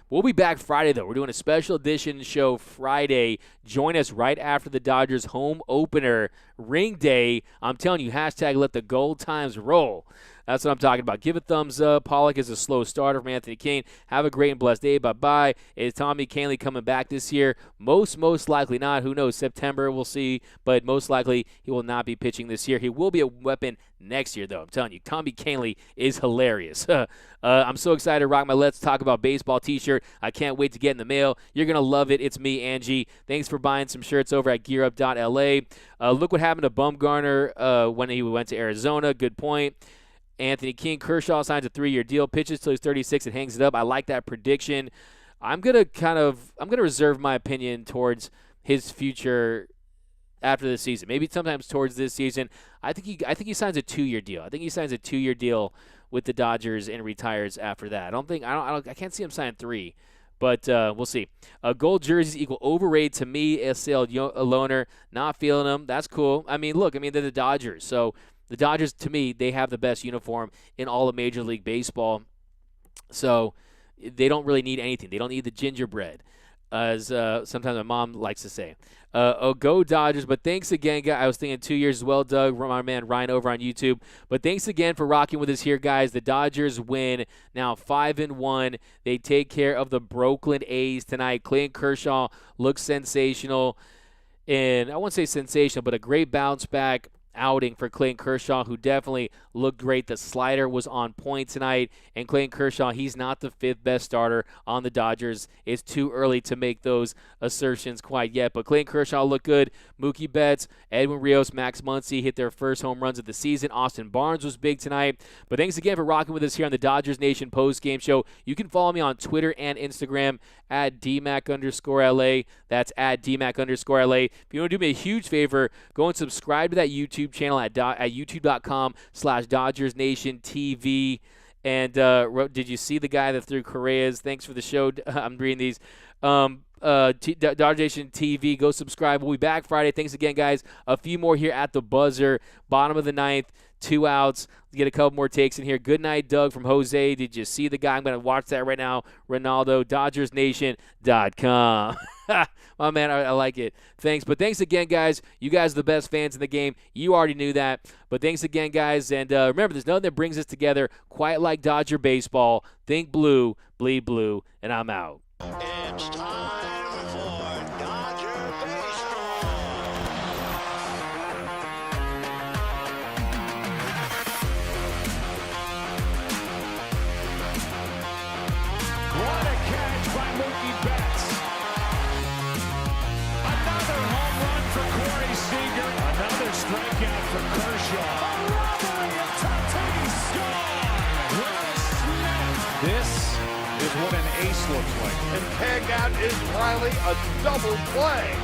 We'll be back Friday, though. We're doing a special edition show Friday. Join us right after the Dodgers home opener, Ring Day. I'm telling you, hashtag let the gold times roll. That's what I'm talking about. Give a thumbs up. Pollock is a slow starter from Anthony Kane. Have a great and blessed day. Bye-bye. Is Tommy Kahnle coming back this year? Most likely not. Who knows? September, we'll see. But most likely he will not be pitching this year. He will be a weapon next year, though. I'm telling you, Tommy Kahnle is hilarious. I'm so excited to rock my Let's Talk About Baseball t-shirt. I can't wait to get in the mail. You're going to love it. It's me, Angie. Thanks for buying some shirts over at gearup.la. Look what happened to Bumgarner when he went to Arizona. Good point. Anthony King, Kershaw signs a 3-year deal, pitches till he's 36 and hangs it up. I like that prediction. I'm gonna reserve my opinion towards his future after the season. Maybe sometimes towards this season. I think he signs a 2-year deal. I think he signs a 2-year deal with the Dodgers and retires after that. I can't see him sign 3. But we'll see. Gold jerseys equal overrated to me. SL loner, not feeling them. That's cool. I mean, look, they're the Dodgers. So the Dodgers, to me, they have the best uniform in all of Major League Baseball. So they don't really need anything. They don't need the gingerbread, as sometimes my mom likes to say. Go Dodgers. But thanks again, guys. I was thinking 2 years as well, Doug, my man Ryan over on YouTube. But thanks again for rocking with us here, guys. The Dodgers win now 5-1. They take care of the Brooklyn A's tonight. Clayton Kershaw looks sensational. And I won't say sensational, but a great bounce back outing for Clayton Kershaw, who definitely looked great. The slider was on point tonight, and Clayton Kershaw, he's not the 5th best starter on the Dodgers. It's too early to make those assertions quite yet, but Clayton Kershaw looked good. Mookie Betts, Edwin Rios, Max Muncy hit their first home runs of the season. Austin Barnes was big tonight. But thanks again for rocking with us here on the Dodgers Nation post-game show. You can follow me on Twitter and Instagram at DMAC_LA. That's at DMAC_LA. If you want to do me a huge favor, go and subscribe to that YouTube channel at youtube.com/DodgersNationTV. And did you see the guy that threw Correas? Thanks for the show. I'm reading these. Dodger Nation TV. Go subscribe. We'll be back Friday. Thanks again, guys. A few more here at the buzzer. Bottom of the 9th. 2 outs. Let's get a couple more takes in here. Good night, Doug from Jose. Did you see the guy? I'm going to watch that right now. Ronaldo, DodgersNation.com. Oh, man, I like it. Thanks. But thanks again, guys. You guys are the best fans in the game. You already knew that. But thanks again, guys. And remember, there's nothing that brings us together quite like Dodger baseball. Think blue, bleed blue, and I'm out. It's time for Dodger baseball. What a catch by Mookie Betts. Another home run for Corey Seager. Another strikeout for Kershaw. A robbery of Tatis. Score! Will Smith. This is what an ace looks like. And tag out is Riley, a double play.